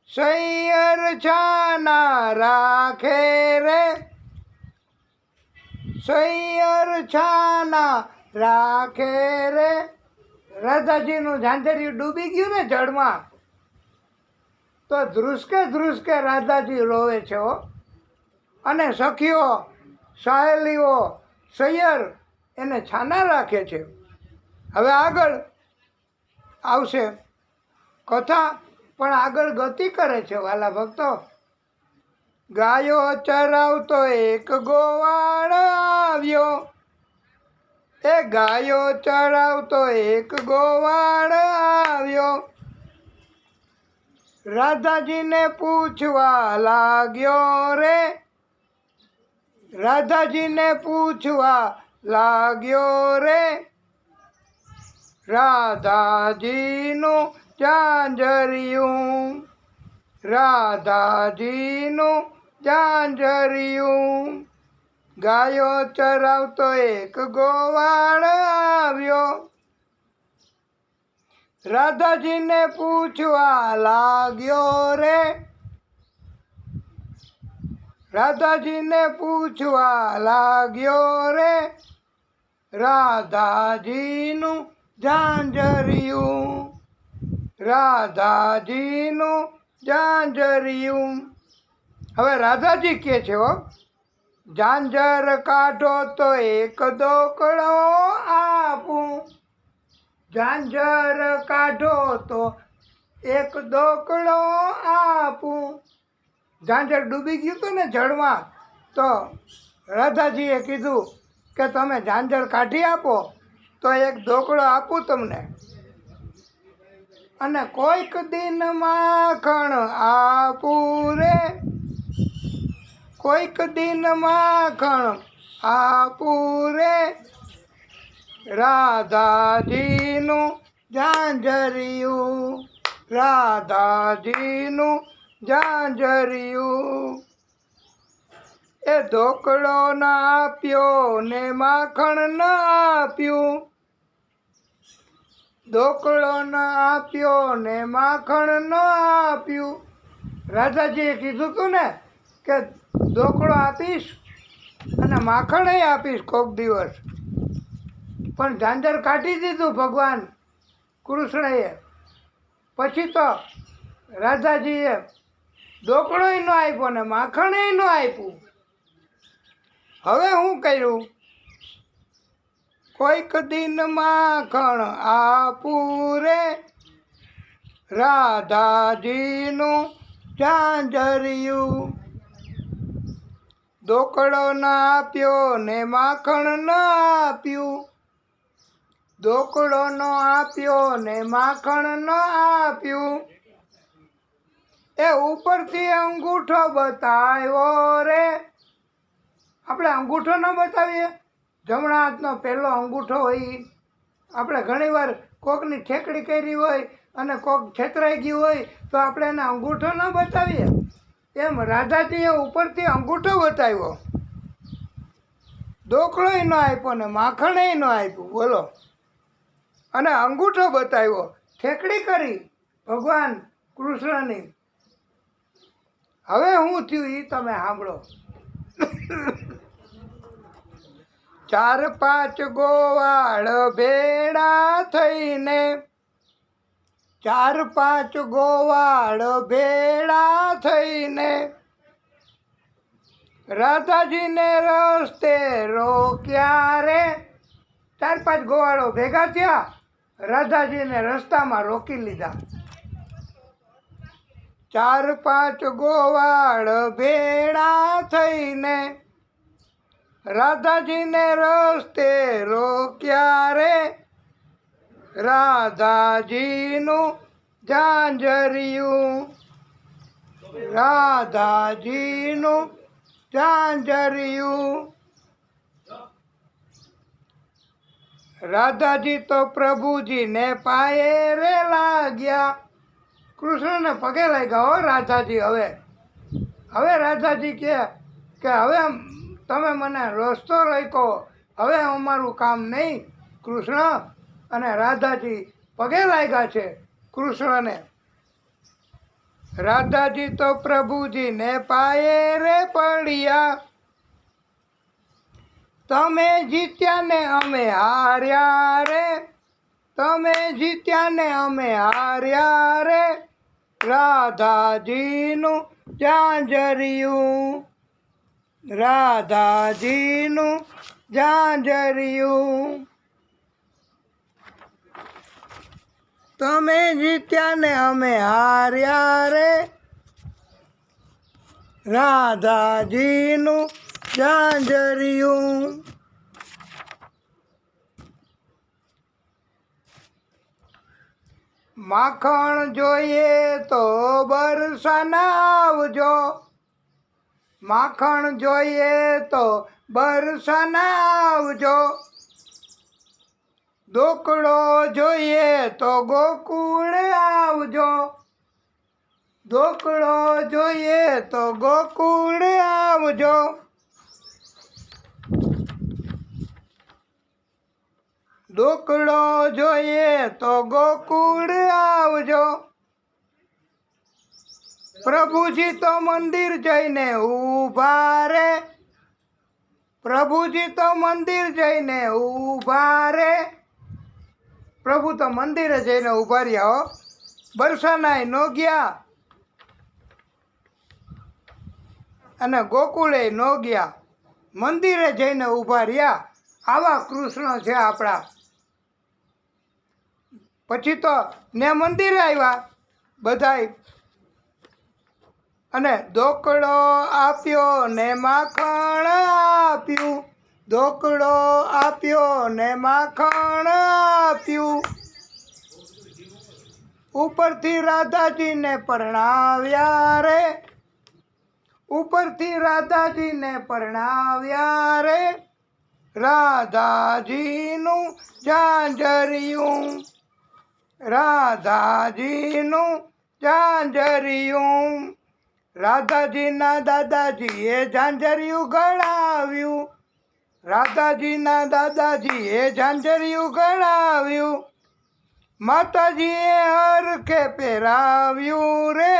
સૈયર છાના રાખે રે, સૈયર છાના રાખે રે. રાધાજીનું ઝાંઝરિયું ડૂબી ગયું ને જળમાં, તો ધ્રુસકે રાધાજી રોવે છે હો. અને સખીઓ સહેલીઓ સૈયર એને છાના રાખે છે. હવે આગળ આવશે કથા, પણ આગળ ગતિ કરે છે વાલા ભક્તો. ગાયો ચરાવતો એક ગોવાળ આવ્યો, એ ગાયો ચરાવતો એક ગોવાળ આવ્યો, રાધાજીને પૂછવા લાગ્યો રે, રાધાજીને પૂછવા લાગ્યો રે, રાધાજીનું ઝાંઝરિયું, રાધાજીનું ઝાંઝરિયું. ગાયો ચરાવતો એક ગોવાળ આવ્યો, રાધાજીને પૂછવા લાગ્યો રે, રાધાજીને પૂછવા લાગ્યો રે, રાધાજીનું ઝાંઝરિયું, રાધાજીનું ઝાંઝરિયું. હવે રાધાજી કહે છે હો, ઝાંઝર કાઢો તો એક દોકડો આપું, ઝાંઝર કાઢો તો એક દોકડો આપું. ઝાંઝર ડૂબી ગયું હતું ને જળમાં, તો રાધાજીએ કીધું કે તમે ઝાંઝર કાઢી આપો તો એક દોકડો આપું તમને. અને કોઈક દિન માખણ આપું રે, કોઈક દિન માખણ આપું રે, રાધાજીનું ઝાંઝરિયું, રાધાજીનું ઝાંઝરિયું. એ ધોકડો ન આપ્યો ને માખણ ન આપ્યું, ધોકડો ન આપ્યો ને માખણ ન આપ્યું. રાધાજીએ કીધું હતું ને કે ધોકડો આપીશ અને માખણ આપીશ કોક દિવસ, પણ ઝાંઝર કાઢી દીધું ભગવાન કૃષ્ણએ. પછી તો રાધાજીએ ધોકડોય ન આપ્યો ને માખણે ન આપ્યું. હવે હું કર્યું, કોઈક દિન માખણ આપું રે, રાધાજીનું ઝાંઝરિયું. ધોકડો ન આપ્યો ને માખણ ન આપ્યું, ધોકડો ન આપ્યો ને માખણ ન આપ્યું. એ ઉપરથી અંગૂઠો બતાવ્યો રે. આપણે અંગૂઠો ન બતાવીએ, જમણા હાથનો પહેલો અંગૂઠો હોય. આપણે ઘણીવાર કોકની ઠેકડી કરી હોય અને કોક છેતરાઈ ગયું હોય તો આપણે એને અંગૂઠો ન બતાવીએ, એમ રાધાજીએ ઉપરથી અંગૂઠો બતાવ્યો, ધોકળોય ન આપ્યો ને માખણેય ન આપ્યું. બોલો, અને અંગૂઠો બતાવ્યો, ઠેકડી કરી ભગવાન કૃષ્ણની. હવે શું થયું એ તમે સાંભળો. 4-5 ગોવાળ ભેળા થઈને, 4-5 ગોવાળ ભેળા થઈને રાધાજીને રસ્તે રોક્યા રે. 4-5 ગોવાળો ભેગા થયા, રાધાજીને રસ્તામાં રોકી લીધા. 4-5 ગોવાળ ભેળા થઈને રાધાજીને રસ્તે રોક્યા રે, રાધાજીનું ઝાંઝરિયું, રાધાજીનું ઝાંઝરિયું. રાધાજી તો પ્રભુજીને પાયે રે લાગ્યા, કૃષ્ણને પગે લાગ્યા હો રાધાજી. હવે રાધાજી કે હવે તમે મને રસ્તો રોક્યો, હવે અમારું કામ નહીં કૃષ્ણ. અને રાધાજી પગે લાગ્યા છે કૃષ્ણને. રાધાજી તો પ્રભુજીને પાયે રે પડ્યા, તમે જીત્યા ને અમે હાર્યા રે, તમે જીત્યા ને અમે હાર્યા રે, રાધાજીનું ઝાંઝરિયું, રાધાજીનું ઝાંઝરિયું. તમે જીત્યા ને અમે હાર્યા રે, રાધાજીનું ઝાંઝરિયું. માખણ જોઈએ તો બરસાના આવજો, માખણ જોઈએ તો બરસાના આવજો, ધોકડો જોઈએ તો ગોકુળ આવજો, ધોકડો જોઈએ તો ગોકુળ આવજો. દુકડો જોઈએ તો ગોકુળ આવજો, પ્રભુજી તો મંદિર જઈને ઊભા રે, પ્રભુજી તો મંદિર જઈને ઊભા રે. પ્રભુ તો મંદિરે જઈને ઊભા રહ્યા હો, બરસાનાય નો ગયા અને ગોકુળે નો ગયા, મંદિરે જઈને ઊભા રહ્યા. આવા કૃષ્ણ છે આપણા. પછી તો ને મંદિરે આવ્યા બધાય, અને દોકડો આપ્યો ને માખણ આપ્યું, દોકડો આપ્યો ને માખણ આપ્યું. ઉપરથી રાધાજીને પરણાવ્યા રે, ઉપરથી રાધાજીને પરણાવ્યા રે. રાધાજીનું ઝાંઝરિયું, રાધાજીનું ઝાંઝરિયું. રાધાજીના દાદાજીએ ઝાંઝરિયું ગણાવ્યું, રાધાજીના દાદાજીએ ઝાંઝરિયું ગણાવ્યું. માતાજીએ હરખે પહેરાવ્યું રે,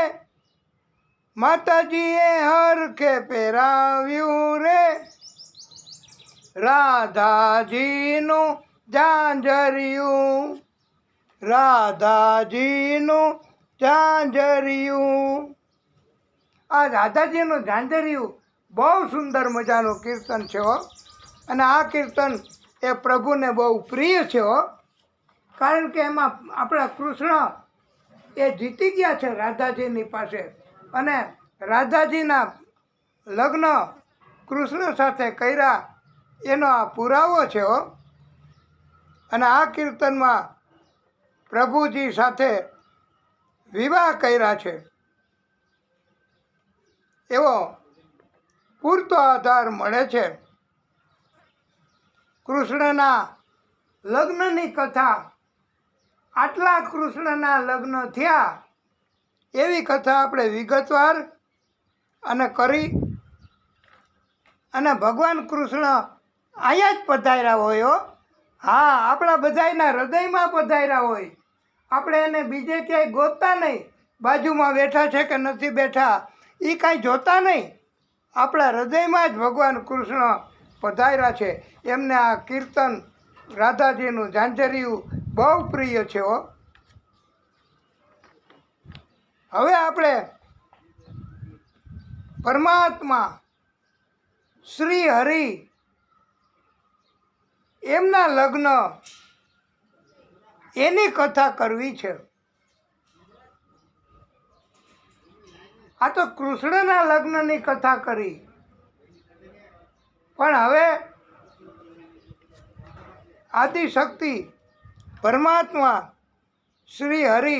માતાજીએ હરખે પહેરાવ્યું રે. રાધાજીનું ઝાંઝરિયું, રાધાજીનું ઝાંઝરિયું. આ રાધાજીનું ઝાંઝરિયું બહુ સુંદર મજાનું કીર્તન છે હો. અને આ કીર્તન એ પ્રભુને બહુ પ્રિય છે હો, કારણ કે એમાં આપણા કૃષ્ણ એ જીતી ગયા છે રાધાજીની પાસે, અને રાધાજીના લગ્ન કૃષ્ણ સાથે કર્યા એનો આ પુરાવો છે હો. અને આ કીર્તનમાં પ્રભુજી સાથે વિવાહ કર્યા છે એવો પૂરતો આધાર મળે છે. કૃષ્ણના લગ્નની કથા, આટલા કૃષ્ણના લગ્ન થયા એવી કથા આપણે વિગતવાર અને કરી. અને ભગવાન કૃષ્ણ અહીંયા જ પધાર્યા હોય હો. હા, આપણા બધાયના હૃદયમાં પધાર્યા હોય. આપણે એને બીજે ક્યાંય ગોતતા નહીં, બાજુમાં બેઠા છે કે નથી બેઠા એ કાંઈ જોતા નહીં. આપણા હૃદયમાં જ ભગવાન કૃષ્ણ પધાર્યા છે. એમને આ કીર્તન રાધાજીનું ઝાંઝરિયું બહુ પ્રિય છે હો. હવે આપણે પરમાત્મા શ્રી હરિ એમના લગ્ન એની કથા કરવી છે. આ તો કૃષ્ણના લગ્નની કથા કરી, પણ હવે આદિશક્તિ પરમાત્મા શ્રી હરિ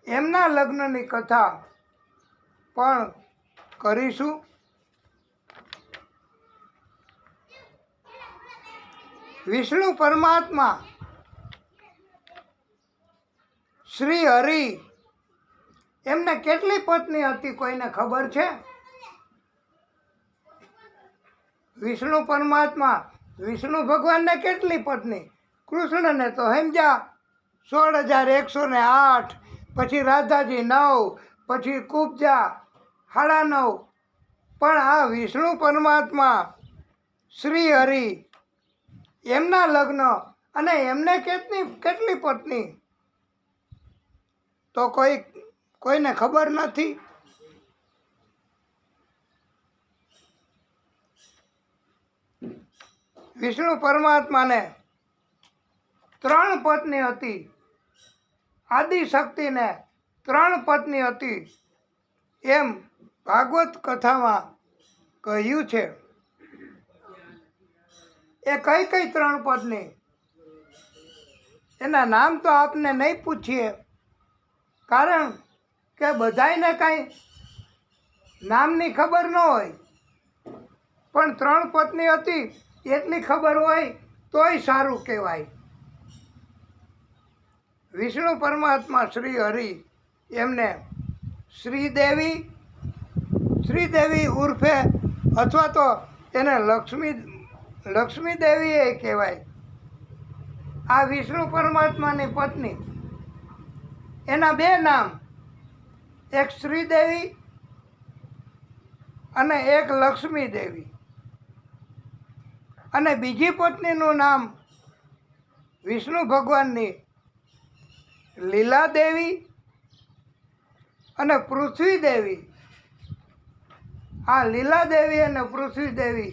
એમના લગ્નની કથા પણ કરીશું. વિષ્ણુ પરમાત્મા શ્રી હરિ એમને કેટલી પત્ની હતી કોઈને ખબર છે? વિષ્ણુ પરમાત્મા વિષ્ણુ ભગવાનને કેટલી પત્ની? કૃષ્ણને તો સમજ્યા 16,108, પછી રાધાજી 9, પછી કુબજા 9.5. પણ આ વિષ્ણુ પરમાત્મા શ્રી હરિ એમના લગ્ન અને એમને કેટલી પત્ની તો કોઈને ખબર નથી. વિષ્ણુ પરમાત્માને 3 પત્ની હતી, આદિશક્તિને 3 પત્ની હતી એમ ભાગવત કથામાં કહ્યું છે. એ કઈ 3 પત્ની એના નામ તો આપને નહીં પૂછીએ, કારણ કે બધાયને કાંઈ નામની ખબર ન હોય. પણ 3 પત્ની હતી એટલી ખબર હોય તોય સારું કહેવાય. વિષ્ણુ પરમાત્મા શ્રી હરિ એમને શ્રીદેવી ઉર્ફે અથવા તો એને લક્ષ્મી દેવી એ કહેવાય. આ વિષ્ણુ પરમાત્માની પત્ની, એના બે નામ, એક શ્રીદેવી અને એક લક્ષ્મી દેવી. અને બીજી પત્નીનું નામ વિષ્ણુ ભગવાનની લીલા દેવી અને પૃથ્વી દેવી. આ લીલા દેવી અને પૃથ્વી દેવી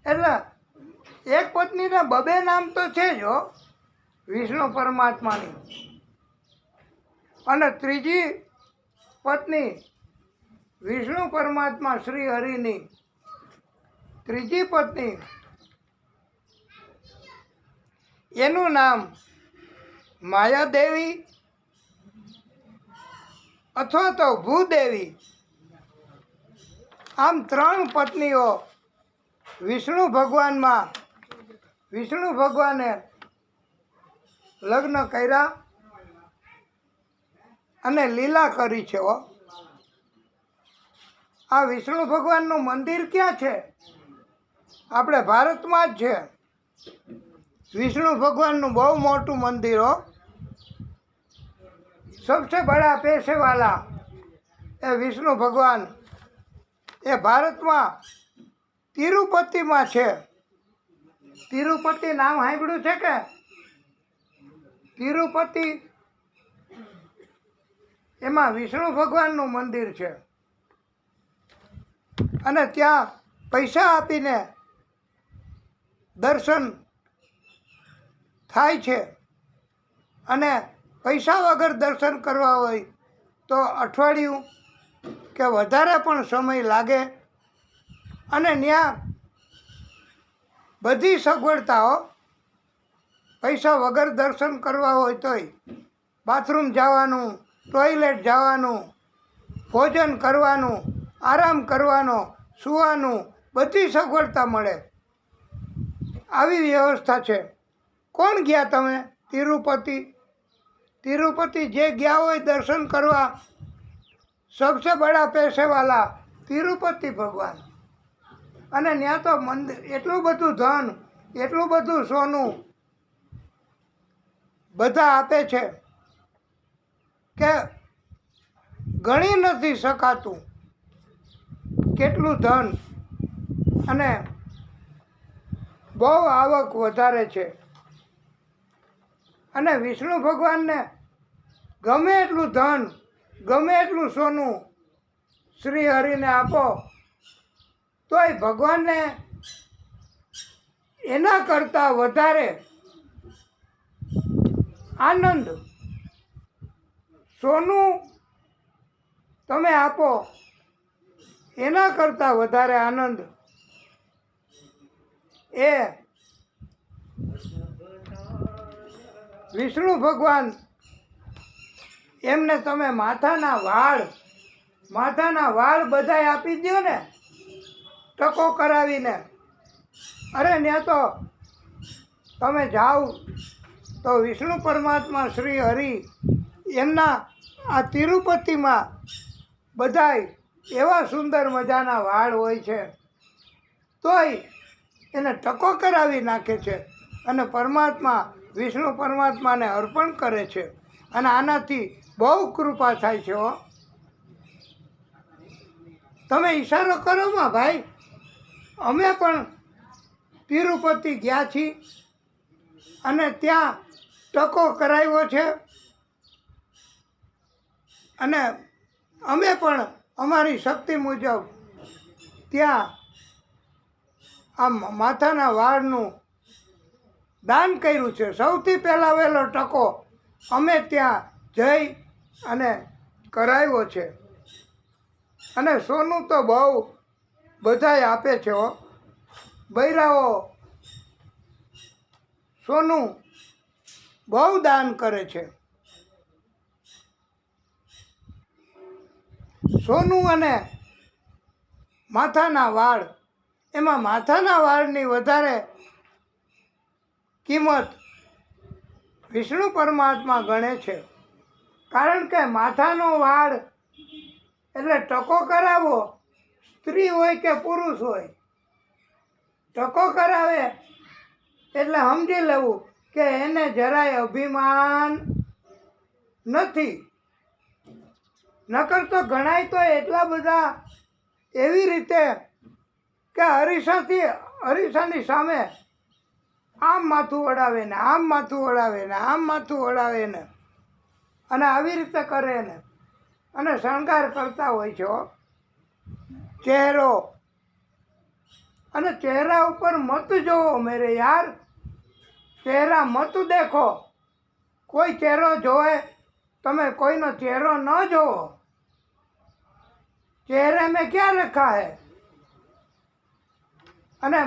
એટલે એક પત્નીના બબે નામ તો છે જ હો, વિષ્ણુ પરમાત્માની. અને ત્રીજી પત્ની વિષ્ણુ પરમાત્મા શ્રી હરિની ત્રીજી પત્ની, એનું નામ માયાદેવી અથવા તો ભૂદેવી. આમ ત્રણ પત્નીઓ વિષ્ણુ ભગવાને લગ્ન કર્યા અને લીલા કરી છે હો. આ વિષ્ણુ ભગવાનનું મંદિર ક્યાં છે? આપણે ભારતમાં જ છે. વિષ્ણુ ભગવાનનું બહુ મોટું મંદિર હો. સબસે બડા પૈસે વાલા એ વિષ્ણુ ભગવાન એ ભારતમાં તિરુપતિમાં છે. તિરુપતિ નામ સાંભળ્યું છે કે? તિરુપતિ એમાં વિષ્ણુ ભગવાનનું મંદિર છે. અને ત્યાં પૈસા આપીને દર્શન થાય છે. અને પૈસા વગર દર્શન કરવા હોય તો અઠવાડિયું કે વધારે પણ સમય લાગે. અને ત્યાં બધી સગવડતાઓ, પૈસા વગર દર્શન કરવા હોય તોય બાથરૂમ જવાનું, ટોયલેટ જવાનું, ભોજન કરવાનું, આરામ કરવાનો, સૂવાનું, બધી સગવડતા મળે. આવી વ્યવસ્થા છે. કોણ ગયા તમે તિરુપતિ? તિરુપતિ જે ગયા હોય દર્શન કરવા, સબસે બડા પૈસેવાલા તિરુપતિ ભગવાન. અને ત્યાં તો મંદિર, એટલું બધું ધન, એટલું બધું સોનું બધા આપે છે કે ગણી નથી શકાતું કેટલું ધન. અને બહુ આવક વધારે છે. અને વિષ્ણુ ભગવાનને ગમે એટલું ધન, ગમે એટલું સોનું શ્રી હરિને આપો તોય ભગવાનને એના કરતાં વધારે આનંદ, સોનું તમે આપો એના કરતાં વધારે આનંદ એ વિષ્ણુ ભગવાન. એમને તમે માથાના વાળ બધાય આપી દો ને, ટકો કરાવીને. અરે ત્યાં તો તમે જાઓ તો વિષ્ણુ પરમાત્મા શ્રી હરિ એમના આ તિરુપતિમાં બધાય એવા સુંદર મજાના વાળ હોય છે, તોય એને ટકો કરાવી નાખે છે અને પરમાત્મા વિષ્ણુ પરમાત્માને અર્પણ કરે છે. અને આનાથી બહુ કૃપા થાય છે હો. તમે ઈશારો કરો માં ભાઈ, અમે પણ તિરુપતિ ગયા છીએ અને ત્યાં ટકો કરાવ્યો છે. અને અમે પણ અમારી શક્તિ મુજબ ત્યાં આ માથાના વાળનું દાન કર્યું છે. સૌથી પહેલાં વહેલો ટકો અમે ત્યાં જઈ અને કરાવ્યો છે. અને સોનું તો બહુ બધાય આપે છે હો. બૈરાઓ સોનું બહુ દાન કરે છે. સોનું અને માથાના વાળ, એમાં માથાના વાળની વધારે કિંમત વિષ્ણુ પરમાત્મા ગણે છે. કારણ કે માથાનો વાળ એટલે ટકો કરાવો, સ્ત્રી હોય કે પુરુષ હોય, ટકો કરાવે એટલે સમજી લેવું કે એને જરાય અભિમાન નથી. નકર તો ઘણાય તો એટલા બધા એવી રીતે કે અરીસાની સામે આમ માથું વળાવે ને આમ માથું વળાવે ને આમ માથું વળાવે ને અને આવી રીતે કરે ને અને શણગાર કરતા હોય છે હો. ચહેરો અને ચહેરા ઉપર મત જોવો મેરે યાર, ચહેરા મત દેખો. કોઈ ચહેરો જોવે, તમે કોઈનો ચહેરો ન જોવો. ચહેરે મેં ક્યાં રખા હે. અને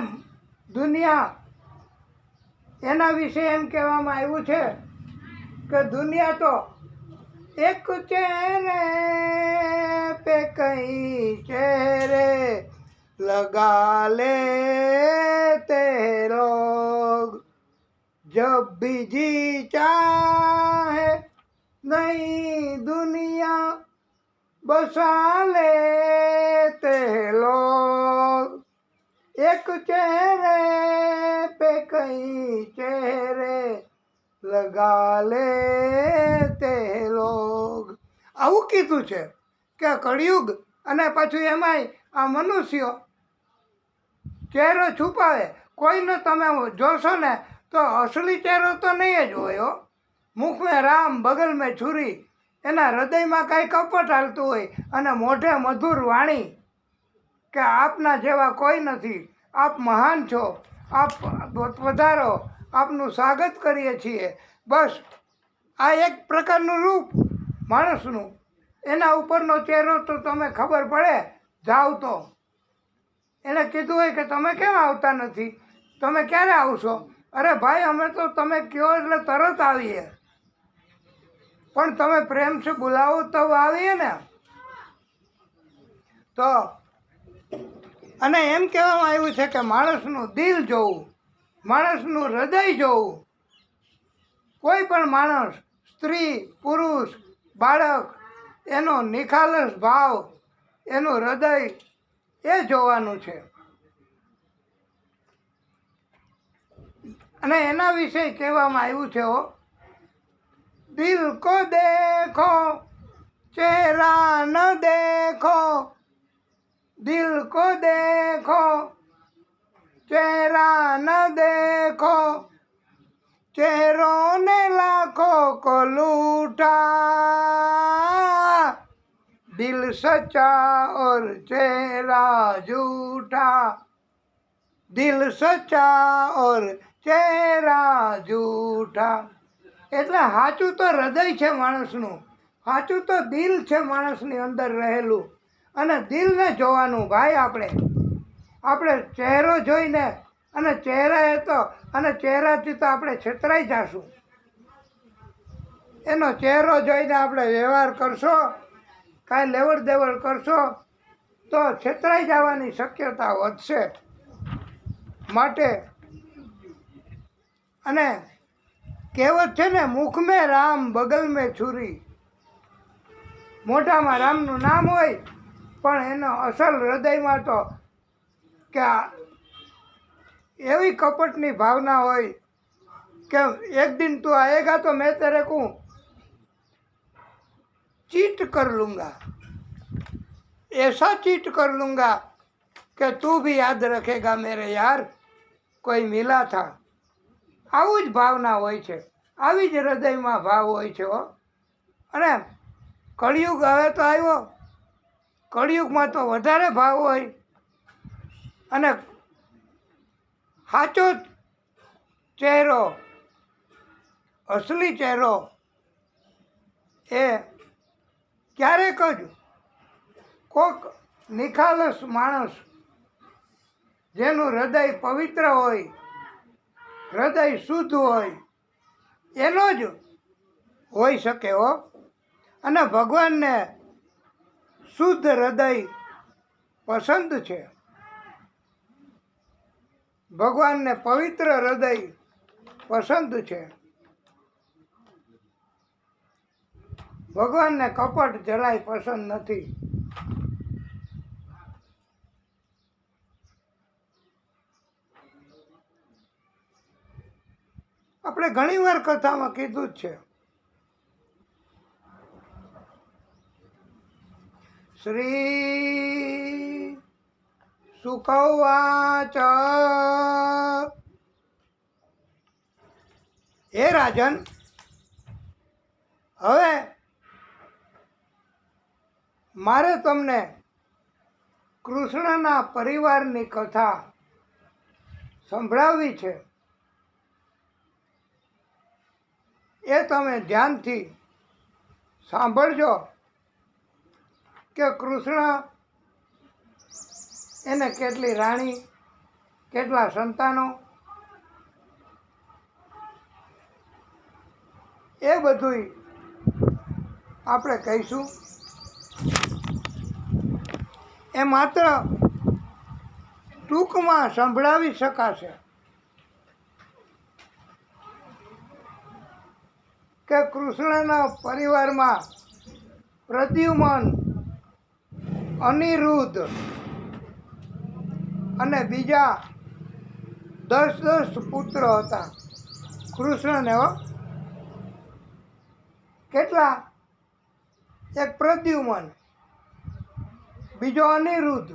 દુનિયા એના વિશે એમ કહેવામાં આવ્યું છે કે દુનિયા તો એક ચહેરે पे कई चेहरे लगा लेते हैं लोग, जब भी जी चाहे नई दुनिया बसा लेते हैं लोग, एक चेहरे पे कई चेहरे लगा लेते हैं लोग. આવું કીધું છે કે કળિયુગ અને પાછું એમાંય આ મનુષ્યો ચહેરો છુપાવે. કોઈનો તમે જોશો ને તો અસલી ચહેરો તો નહીં જ હોય હો. મુખ મેં રામ બગલ મેં છુરી, એના હૃદયમાં કાંઈ કપટ હાલતું હોય અને મોઢે મધુર વાણી કે આપના જેવા કોઈ નથી, આપ મહાન છો, આપ વધારો, આપનું સ્વાગત કરીએ છીએ. બસ આ એક પ્રકારનું રૂપ માણસનું. એના ઉપરનો ચહેરો તો તમે ખબર પડે જાઓ તો. એણે કીધું હોય કે તમે કેમ આવતા નથી, તમે ક્યારે આવશો? અરે ભાઈ અમે તો તમે કહો એટલે તરત આવીએ, પણ તમે પ્રેમથી બોલાવો તો આવીએ ને. તો અને એમ કહેવામાં આવ્યું છે કે માણસનું દિલ જોવું, માણસનું હૃદય જોવું. કોઈ પણ માણસ, સ્ત્રી, પુરુષ, બાળક, એનો નિખાલસ ભાવ, એનું હૃદય એ જોવાનું છે. અને એના વિશે કહેવામાં આવ્યું છે હો, દિલ કો દેખો ચહેરા ન દેખો, દિલ को देखो चेहरा न देखो, चेहरों ने लाखों को लूटा, दिल सच्चा और चेहरा झूठा, दिल सच्चा और ચહેરા જૂઠા. એટલે સાચું તો હૃદય છે માણસનું, સાચું તો દિલ છે માણસની અંદર રહેલું. અને દિલને જોવાનું ભાઈ. આપણે ચહેરો જોઈને અને ચહેરા તો અને ચહેરાથી તો આપણે છેતરાઈ જશું. એનો ચહેરો જોઈને આપણે વ્યવહાર કરશો, કાંઈ લેવડ દેવડ કરશો તો છેતરાઈ જવાની શક્યતા વધશે. માટે અને કહેવત છે ને, મુખ મેં રામ બગલ મેં છુરી. મોઢામાં રામનું નામ હોય પણ એનો અસલ હૃદયમાં તો કે એવી કપટની ભાવના હોય કે એક દિન તું આएगा તો मैं तेरे को चीट कर लूँगा, ऐसा चीट कर लूँगा કે તું भी याद रखेगा मेरे यार કોઈ મિલા થા. આવું જ ભાવના હોય છે, આવી જ હૃદયમાં ભાવ હોય છે હો. અને કળિયુગ હવે તો આવ્યો, કળિયુગમાં તો વધારે ભાવ હોય. અને સાચો ચહેરો, અસલી ચહેરો એ ક્યારેક જ કોક નિખાલસ માણસ જેનું હૃદય પવિત્ર હોય, હૃદય શુદ્ધ હોય, એનો જ હોઈ શકે હો. અને ભગવાનને શુદ્ધ હૃદય પસંદ છે, ભગવાનને પવિત્ર હૃદય પસંદ છે. ભગવાનને કપટ જરાય પસંદ નથી. આપણે ઘણીવાર કથામાં કીધું જ છે. શ્રી સુખવાચ, હે રાજન, હવે મારે તમને કૃષ્ણના પરિવારની કથા સંભળાવવી છે. એ તમે ધ્યાનથી સાંભળજો કે કૃષ્ણ એને કેટલી રાણી, કેટલા સંતાનો, એ બધુંય આપણે કહીશું. એ માત્ર ટૂંકમાં સંભળાવી શકાશે કે કૃષ્ણના પરિવારમાં પ્રદ્યુમન, અનિરુદ્ધ અને બીજા 10 પુત્ર હતા કૃષ્ણને. કેટલા? એક પ્રદ્યુમન, બીજો અનિરુદ્ધ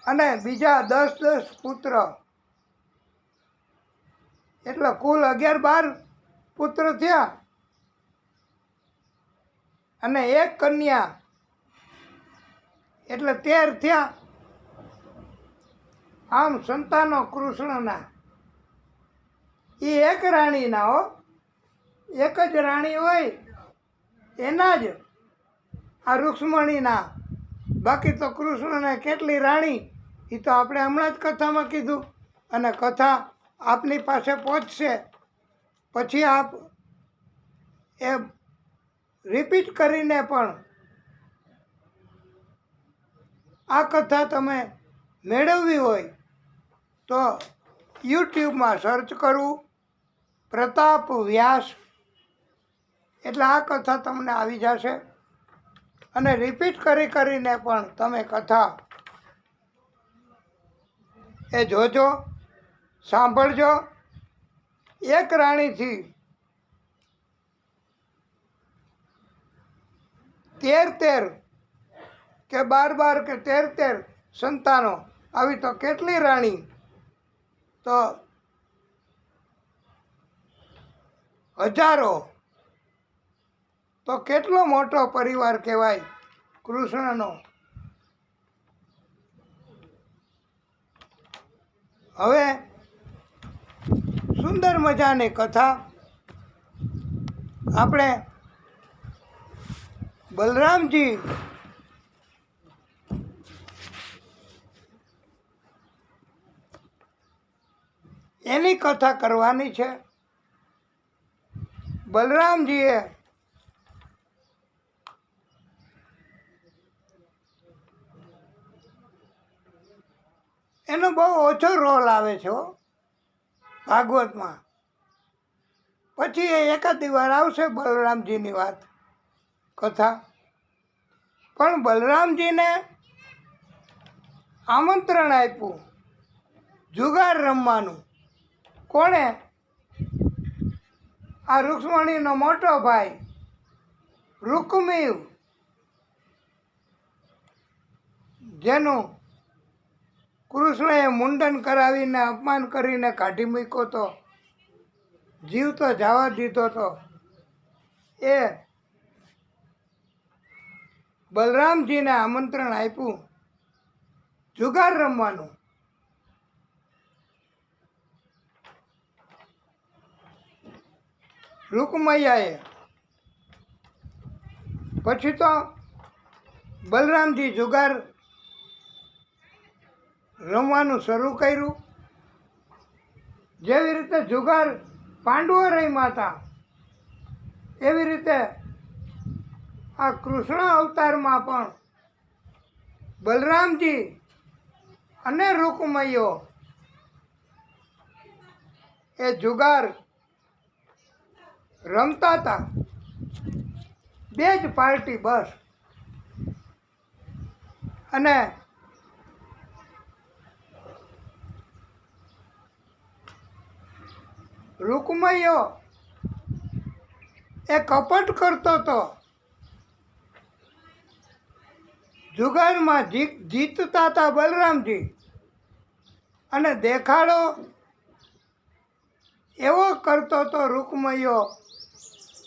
અને બીજા 10 પુત્ર, એટલે કુલ 11-12 પુત્ર થયા અને એક કન્યા, એટલે 13 થયા. આમ સંતાનો કૃષ્ણના એ એક રાણીના, હો, એક જ રાણી હોય એના જ આ રૂક્ષ્મણીના. બાકી તો કૃષ્ણને કેટલી રાણી એ તો આપણે હમણાં જ કથામાં કીધું. અને કથા આપની પાસે પહોંચશે પછી આપ એ રિપીટ કરીને પણ આ કથા તમે મેળવવી હોય તો યુટ્યુબમાં સર્ચ કરવું પ્રતાપ વ્યાસ, એટલે આ કથા તમને આવી જશે. અને રિપીટ કરીને પણ તમે કથા એ જોજો, સાંભળજો. એક રાણીથી 13 કે 12 કે 13 સંતાનો, આવી તો કેટલી રાણી, તો હજારો. તો કેટલો મોટો પરિવાર કહેવાય કૃષ્ણનો. હવે સુંદર મજાની કથા આપણે બલરામજી એની કથા કરવાની છે. બલરામજીએ એનો બહુ ઓછો રોલ આવે છે ભાગવતમાં. પછી એ એકાદી વાર આવશે બલરામજીની વાત, કથા. પણ બલરામજીને આમંત્રણ આપ્યું જુગાર રમવાનું. કોણે? આ રૂક્ષ્મણીનો મોટો ભાઈ રૂકમિવ, જેનું કૃષ્ણએ મુંડન કરાવીને અપમાન કરીને કાઢી મૂક્યો તો, જીવ તો જવા દીધો તો. એ બલરામજીને આમંત્રણ આપ્યું જુગાર રમવાનું. રૂકમૈયાએ પછી તો બલરામજી જુગાર રમવાનું શરૂ કર્યું. જેવી રીતે જુગાર પાંડવો રમ્યા હતા એવી રીતે આ કૃષ્ણ અવતારમાં પણ બલરામજી અને રૂકમૈયો એ જુગાર રમતા હતા. 2 જ પાર્ટી બસ. અને રૂકમૈયો એ કપટ કરતો હતો. જુગારમાં જીતતા હતા બલરામજી, અને દેખાડો એવો કરતો હતો રૂકમૈયો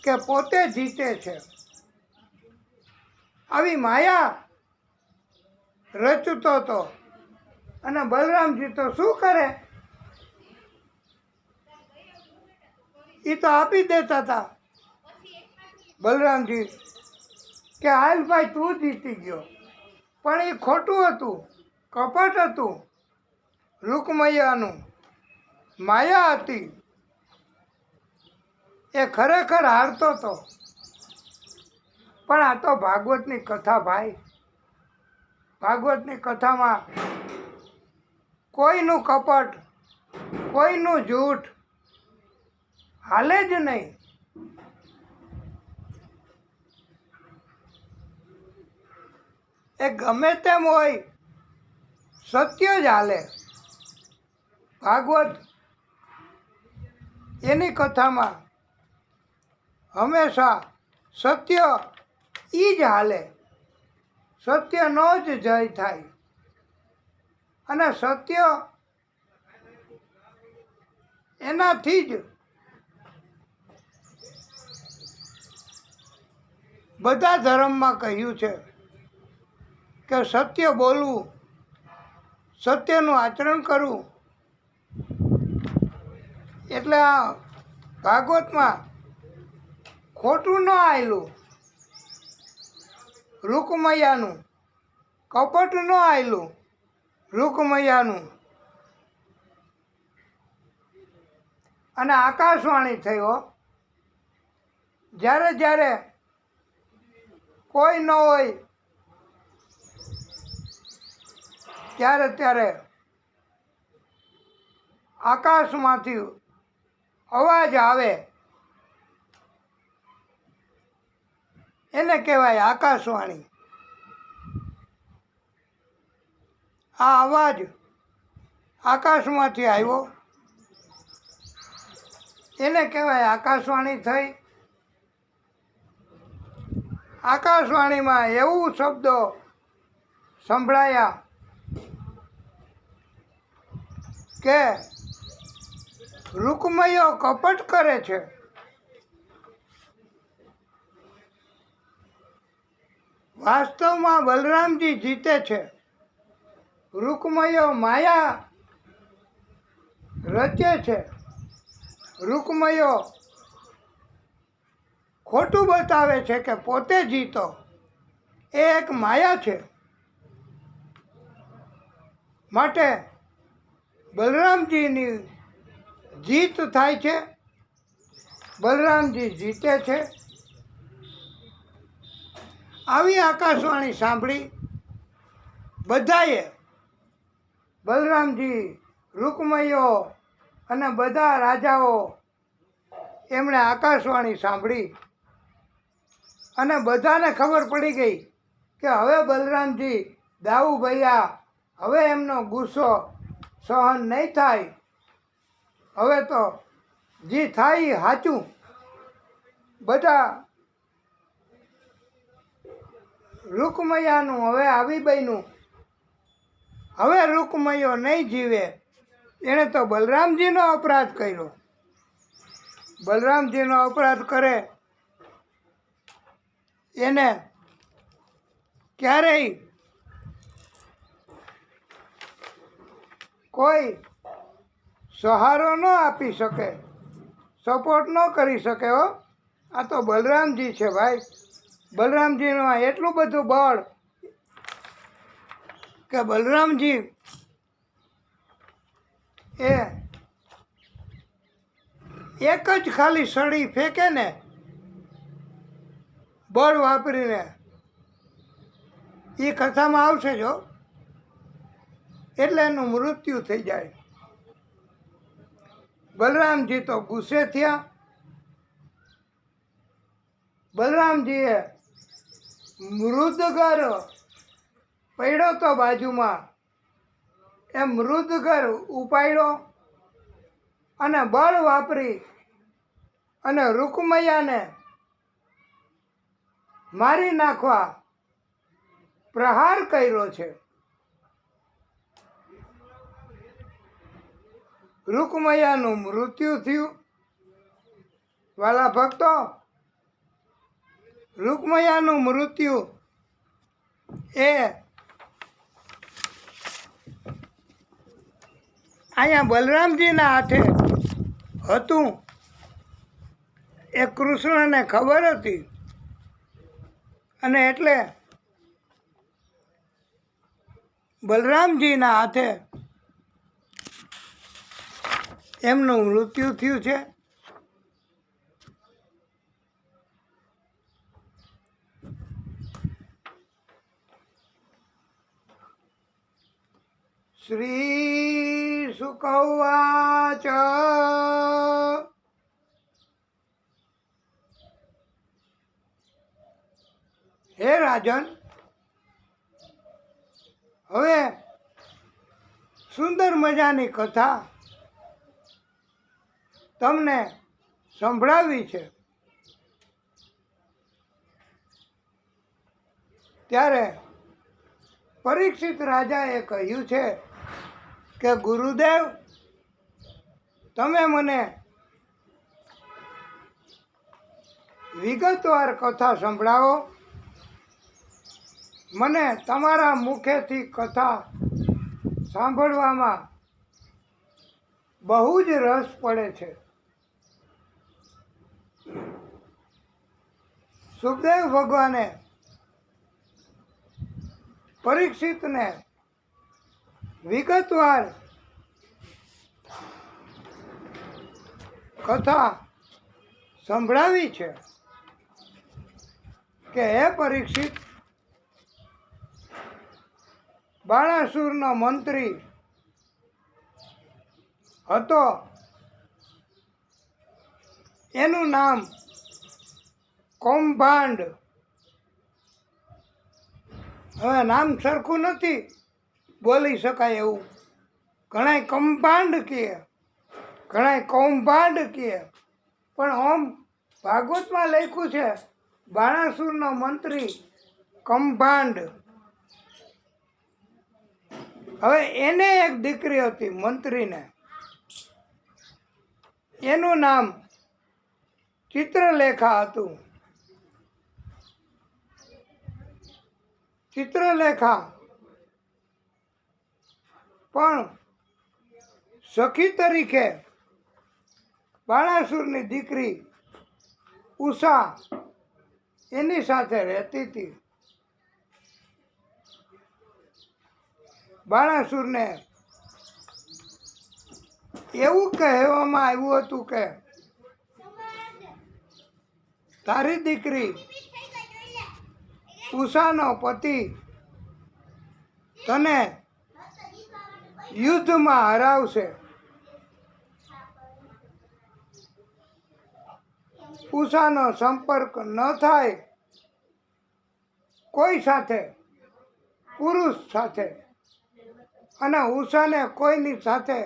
કે પોતે જીતે છે. આવી માયા રચતો હતો. અને બલરામજી તો શું કરે, એ તો આપી દેતા હતા. બલરામજી કે હાલ ભાઈ તું જીતી ગયો, પણ એ ખોટું હતું, કપટ હતું. રૂકમૈયાનું માયા હતી, એ ખરેખર હારતો હતો. પણ આ તો ભાગવતની કથા ભાઈ. ભાગવતની કથામાં કોઈનું કપટ, કોઈનું જૂઠ હાલે જ નહીં. એ ગમે તેમ હોય, સત્ય જ હાલે. ભાગવત એની કથામાં હંમેશા સત્ય ઈ જ હાલે. સત્યનો જ જય થાય. અને સત્ય એનાથી જ બધા ધર્મમાં કહ્યું છે કે સત્ય બોલવું, સત્યનું આચરણ કરવું. એટલે આ ભાગવતમાં ખોટું ન આવેલું. રૂકમૈયાનું કપટ ન આવેલું. રૂકમૈયાનું. અને આકાશવાણી થયો જ્યારે જ્યારે કોઈ ન હોય ત્યારે ત્યારે આકાશમાંથી અવાજ આવે, એને કહેવાય આકાશવાણી. આ અવાજ આકાશમાંથી આવ્યો, એને કહેવાય આકાશવાણી થઈ. આકાશવાણીમાં એવું શબ્દો સંભળાયા કે રૂકમૈયો કપટ કરે છે. વાસ્તવમાં બલરામજી જીતે છે. રૂકમૈયો માયા રચે છે. રૂકમૈયો ખોટું બતાવે છે કે પોતે જીતો. એ એક માયા છે. માટે બલરામજીની જીત થાય છે. બલરામજી જીતે છે. આવી આકાશવાણી સાંભળી બધાએ, બલરામજી, રૂકમૈયો અને બધા રાજાઓ, એમણે આકાશવાણી સાંભળી. અને બધાને ખબર પડી ગઈ કે હવે બલરામજી દાઉ ભૈયા, હવે એમનો ગુસ્સો સહન નહીં થાય. હવે તો જે થાય એ સાચું. બધા રૂકમૈયાનું હવે આવી બન્યું. હવે રૂકમૈયો નહીં જીવે. એણે તો બલરામજીનો અપરાધ કર્યો. બલરામજીનો અપરાધ કરે એને ક્યારેય કોઈ સહારો ન આપી શકે, સપોર્ટ ન કરી શકે. હો, આ તો બલરામજી છે ભાઈ. બલરામજીમાં એટલું બધું બળ કે બલરામજી એ એક જ ખાલી સળી ફેંકે ને બળ વાપરીને, એ કથામાં આવશે જો, એટલે એનું મૃત્યુ થઈ જાય. બલરામજી તો ગુસ્સે થયા. બલરામજીએ મૃદગર પડ્યો તો બાજુમાં, એ મૃદગર ઉપાડ્યો અને બળ વાપરી અને રૂકમૈયાને મારી નાખવા પ્રહાર કર્યો છે. રૂકમૈયાનું મૃત્યુ થયું. વાલા ભક્તો, રૂકમૈયાનું મૃત્યુ એ અહીંયા બલરામજીના હાથે હતું એ કૃષ્ણને ખબર હતી અને એટલે બલરામજીના હાથે એમનું મૃત્યુ થયું છે. શ્રી શુક ઉવાચ હે રાજન, હવે સુંદર મજાની કથા તમને સંભળાવી છે. ત્યારે પરીક્ષિત રાજાએ કહ્યું છે કે ગુરુદેવ, તમે મને વિગતવાર કથા સંભળાવો. મને તમારા મુખેથી કથા સાંભળવામાં બહુ જ રસ પડે છે. સુખદેવ ભગવાને પરીક્ષિતને વિગતવાર કથા સંભળાવી છે કે હે પરીક્ષિત, બાણાસુરનો મંત્રી હતો. એનું નામ કૌભાંડ. હવે નામ સરખું નથી બોલી શકાય એવું. ઘણાય કૌભાંડ કહે, ઘણાય કૌભાંડ કહે, પણ ઓમ ભાગવતમાં લખ્યું છે બાણાસુરનો મંત્રી કૌભાંડ. હવે એને એક દીકરી હતી મંત્રીને, એનું નામ ચિત્રલેખા હતું. ચિત્રલેખા પણ સખી તરીકે બાણાસુરની દીકરી ઉષા એની સાથે રહેતી હતી. બાણાસુરને એવું કહેવામાં આવ્યું હતું કે તારી દીકરી ઉષાનો પતિ તને યુદ્ધમાં હરાવશે. ઉષાનો સંપર્ક ન થાય કોઈ સાથે, પુરુષ સાથે, અને ઉષાને કોઈની સાથે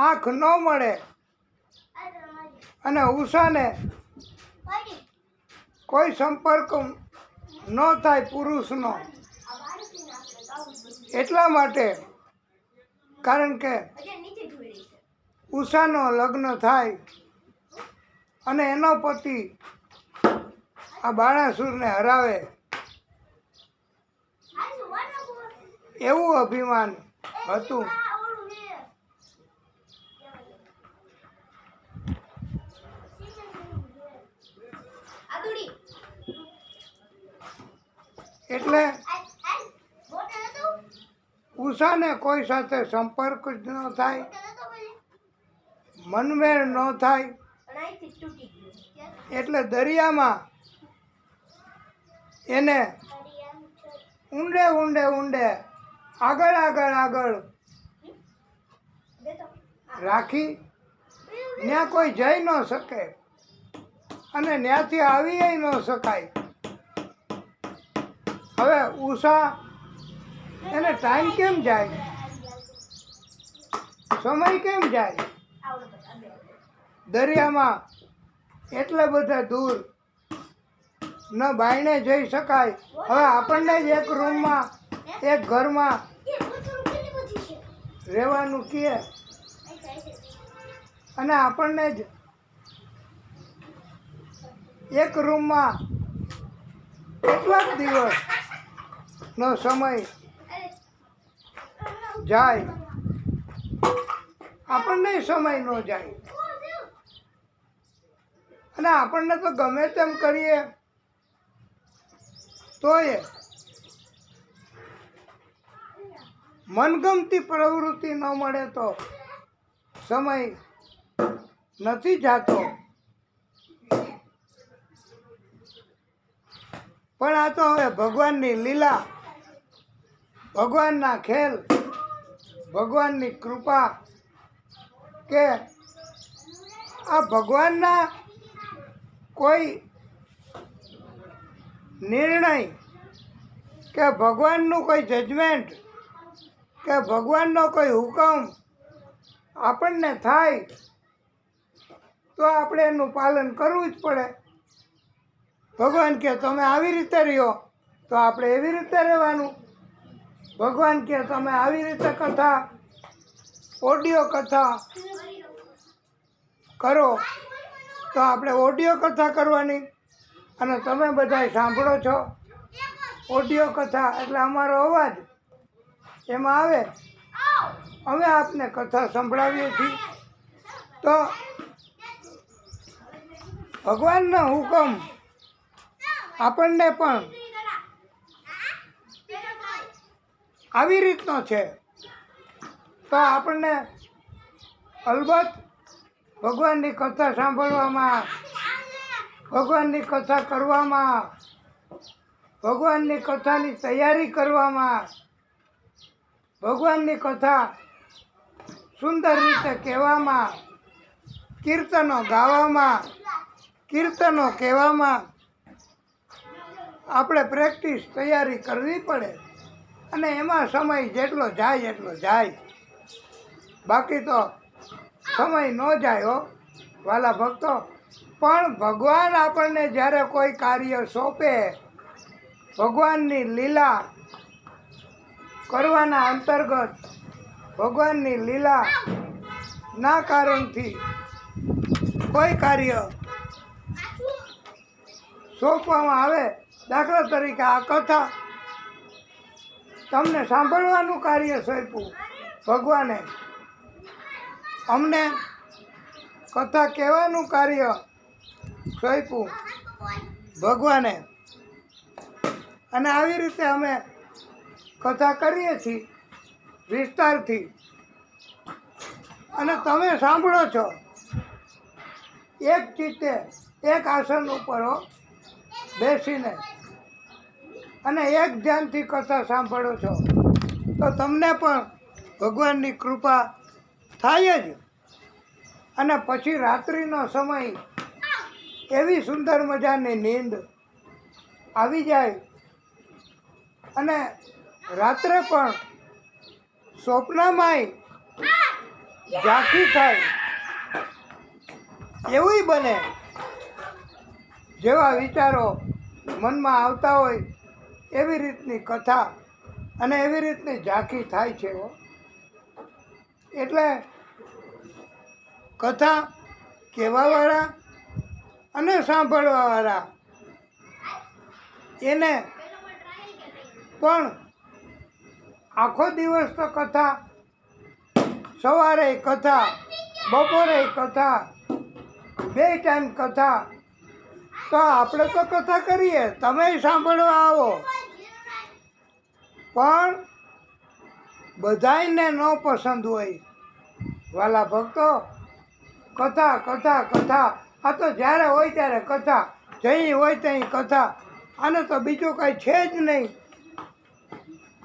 આંખ ન મળે, અને ઉષાને કોઈ સંપર્ક ન થાય પુરુષનો. એટલા માટે, કારણ કે ઉષાનો લગ્ન થાય અને એનો પતિ આ બાણાસુરને હરાવે એવું અભિમાન હતું. એટલે ઉષાને કોઈ સાથે સંપર્ક જ ન થાય, મનમેળ ન થાય, એટલે દરિયામાં એને ઊંડે ઊંડે ઊંડે આગળ આગળ આગળ રાખી ત્યાં કોઈ જઈ ન શકે અને ત્યાંથી આવી ન શકાય. હવે ઉષા એને ટાઈમ કેમ જાય, સમય કેમ જાય? દરિયામાં એટલે બધા દૂર ન બાયણે જઈ શકાય. હવે આપણને જ એક રૂમમાં એક ઘરમાં રહેવાનું કહે અને આપણને જ એક રૂમમાં કેટલાક દિવસનો સમય જાય, આપણને સમય ન જાય. અને આપણને તો ગમે તેમ કરીએ તોય મનગમતી પ્રવૃત્તિ ન મળે તો સમય નથી જાતો. પણ આ તો હવે ભગવાનની લીલા, ભગવાનના ખેલ, ભગવાનની કૃપા કે આ ભગવાનના કોઈ નિર્ણય કે ભગવાનનું કોઈ જજમેન્ટ કે ભગવાનનો કોઈ હુકમ આપણને થાય તો આપણે એનું પાલન કરવું જ પડે. ભગવાન કહે તમે આવી રીતે રહ્યો તો આપણે એવી રીતે રહેવાનું. ભગવાન કહે તમે આવી રીતે કથા, ઓડિયો કથા કરો તો આપણે ઓડિયો કથા કરવાની. અને તમે બધા સાંભળો છો ઓડિયો કથા એટલે અમારો અવાજ એમાં આવે, અમે આપને કથા સંભળાવીએ છીએ. તો ભગવાનનો હુકમ આપણને પણ આવી રીતનો છે તો આપણને અલબત્ત ભગવાનની કથા સાંભળવામાં, ભગવાનની કથા કરવામાં, ભગવાનની કથાની તૈયારી કરવામાં, ભગવાનની કથા સુંદર રીતે કહેવામાં, કીર્તનો ગાવામાં, કીર્તનો કહેવામાં આપણે પ્રેક્ટિસ તૈયારી કરવી પડે. અને એમાં સમય જેટલો જાય એટલો જાય, બાકી તો સમય ન જાય હો વાલા ભક્તો. પણ ભગવાન આપણને જ્યારે કોઈ કાર્ય સોંપે, ભગવાનની લીલા કરવાના અંતર્ગત, ભગવાનની લીલા ના કારણથી કોઈ કાર્ય સોંપવામાં આવે, દાખલા તરીકે આ કથા તમને સાંભળવાનું કાર્ય સોંપ્યું ભગવાને, અમને કથા કહેવાનું કાર્ય સોંપ્યું ભગવાને. અને આવી રીતે અમે કથા કરીએ છીએ વિસ્તારથી. અને તમે સાંભળો છો એક ચિત્તે એક આસન ઉપર બેસીને અને એક ધ્યાનથી કથા સાંભળો છો તો તમને પણ ભગવાનની કૃપા થાય જ. અને પછી રાત્રિનો સમય એવી સુંદર મજાની નીંદ આવી જાય અને રાત્રે પણ સ્વપ્નમાંય ઝાંખી થાય એવું બને. જેવા વિચારો મનમાં આવતા હોય એવી રીતની કથા અને એવી રીતની ઝાંખી થાય છે. એટલે કથા કહેવાવાળા અને સાંભળવાવાળા એને પણ આખો દિવસ તો કથા, સવારે કથા, બપોરે કથા, 2 ટાઈમ કથા. તો આપણે તો કથા કરીએ, તમે સાંભળવા આવો, પણ બધાયને ન પસંદ હોય વાલા ભક્તો. કથા કથા કથા, આ તો જ્યારે હોય ત્યારે કથા, જઈ હોય ત્યાં કથા, આને તો બીજું કાંઈ છે જ નહીં.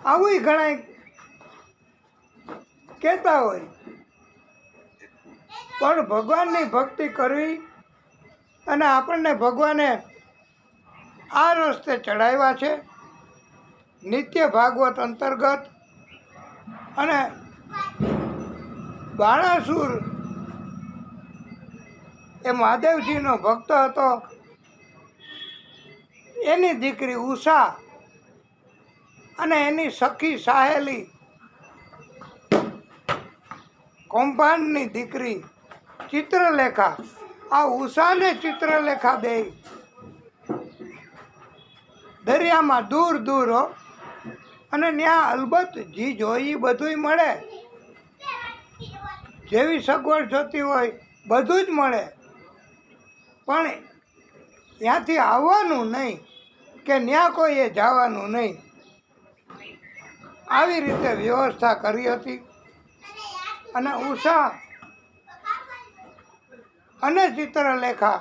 આવું ઘણા કહેતા હોય. પણ ભગવાનની ભક્તિ કરવી અને આપણને ભગવાને આ રસ્તે ચડાવ્યા છે નિત્ય ભાગવત અંતર્ગત. અને બાણાસુર એ મહાદેવજીનો ભક્ત હતો. એની દીકરી ઉષા અને એની સખી સાહેલી કૌભાંડની દીકરી ચિત્રલેખા, આ ઉષા ને ચિત્રલેખા બે દરિયામાં દૂર દૂર હો, અને ત્યાં અલબત્ત જી જોઈ બધુંય મળે, જેવી સગવડ જોતી હોય બધું જ મળે, પણ ત્યાંથી આવવાનું નહીં કે ત્યાં કોઈએ જવાનું નહીં, આવી રીતે વ્યવસ્થા કરી હતી. અને ઉષા અને ચિત્રલેખા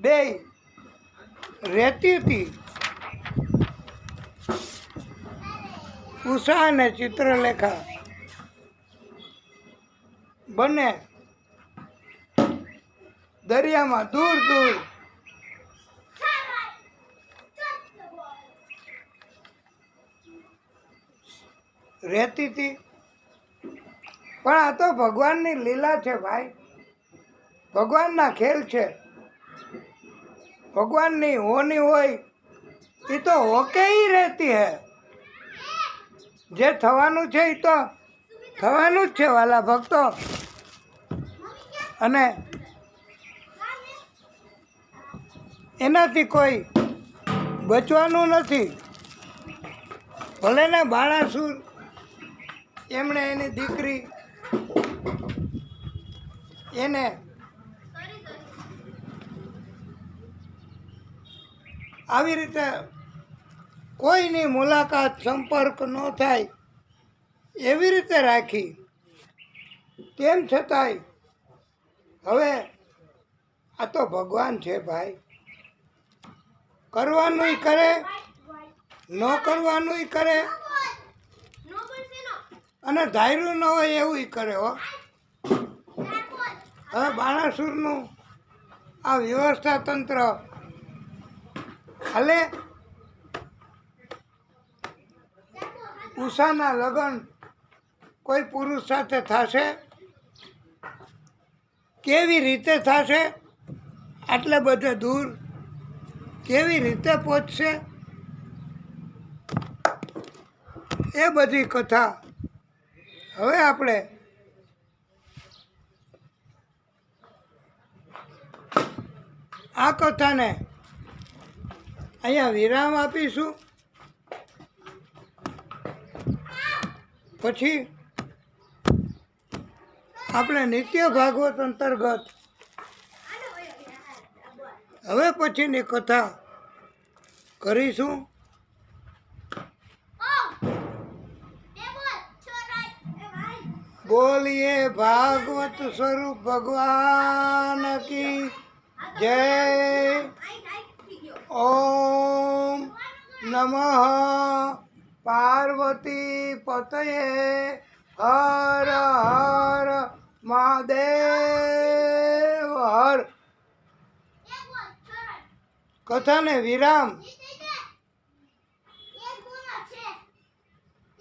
બે રહેતી હતી. ઉષા અને ચિત્રલેખા બંને દરિયામાં દૂર દૂર રહેતી હતી. પણ આ તો ભગવાનની લીલા છે ભાઈ, ભગવાનના ખેલ છે. ભગવાનની હોની હોય એ તો હોકે ही રહેતી હે. જે થવાનું છે એ તો થવાનું જ છે વાલા ભક્તો. અને એનાથી કોઈ બચવાનું નથી. ભલે ને બાણાસુર એમણે એની દીકરી એને આવી રીતે કોઈની મુલાકાત સંપર્ક ન થાય એવી રીતે રાખી. તેમ છતાંય હવે આ તો ભગવાન છે ભાઈ, કરવાનુંય કરે, ન કરવાનુંય કરે, અને ધાર્યું ન હોય એવું કરે હો. હવે બાણાસુરનું આ વ્યવસ્થા તંત્ર હાલે. ઉષાના લગ્ન કોઈ પુરુષ સાથે થશે, કેવી રીતે થશે, આટલે બધે દૂર કેવી રીતે પહોંચશે, એ બધી કથા હવે આપણે આ કથાને અહીંયા વિરામ આપીશું. પછી આપણે નિત્ય ભાગવત અંતર્ગત હવે પછીની કથા કરીશું. બોલીએ ભાગવત સ્વરૂપ ભગવાન કી જય. ઓમ નમઃ પાર્વતી પતયે હર હર મહાદેવ હર. કથાને વિરામ.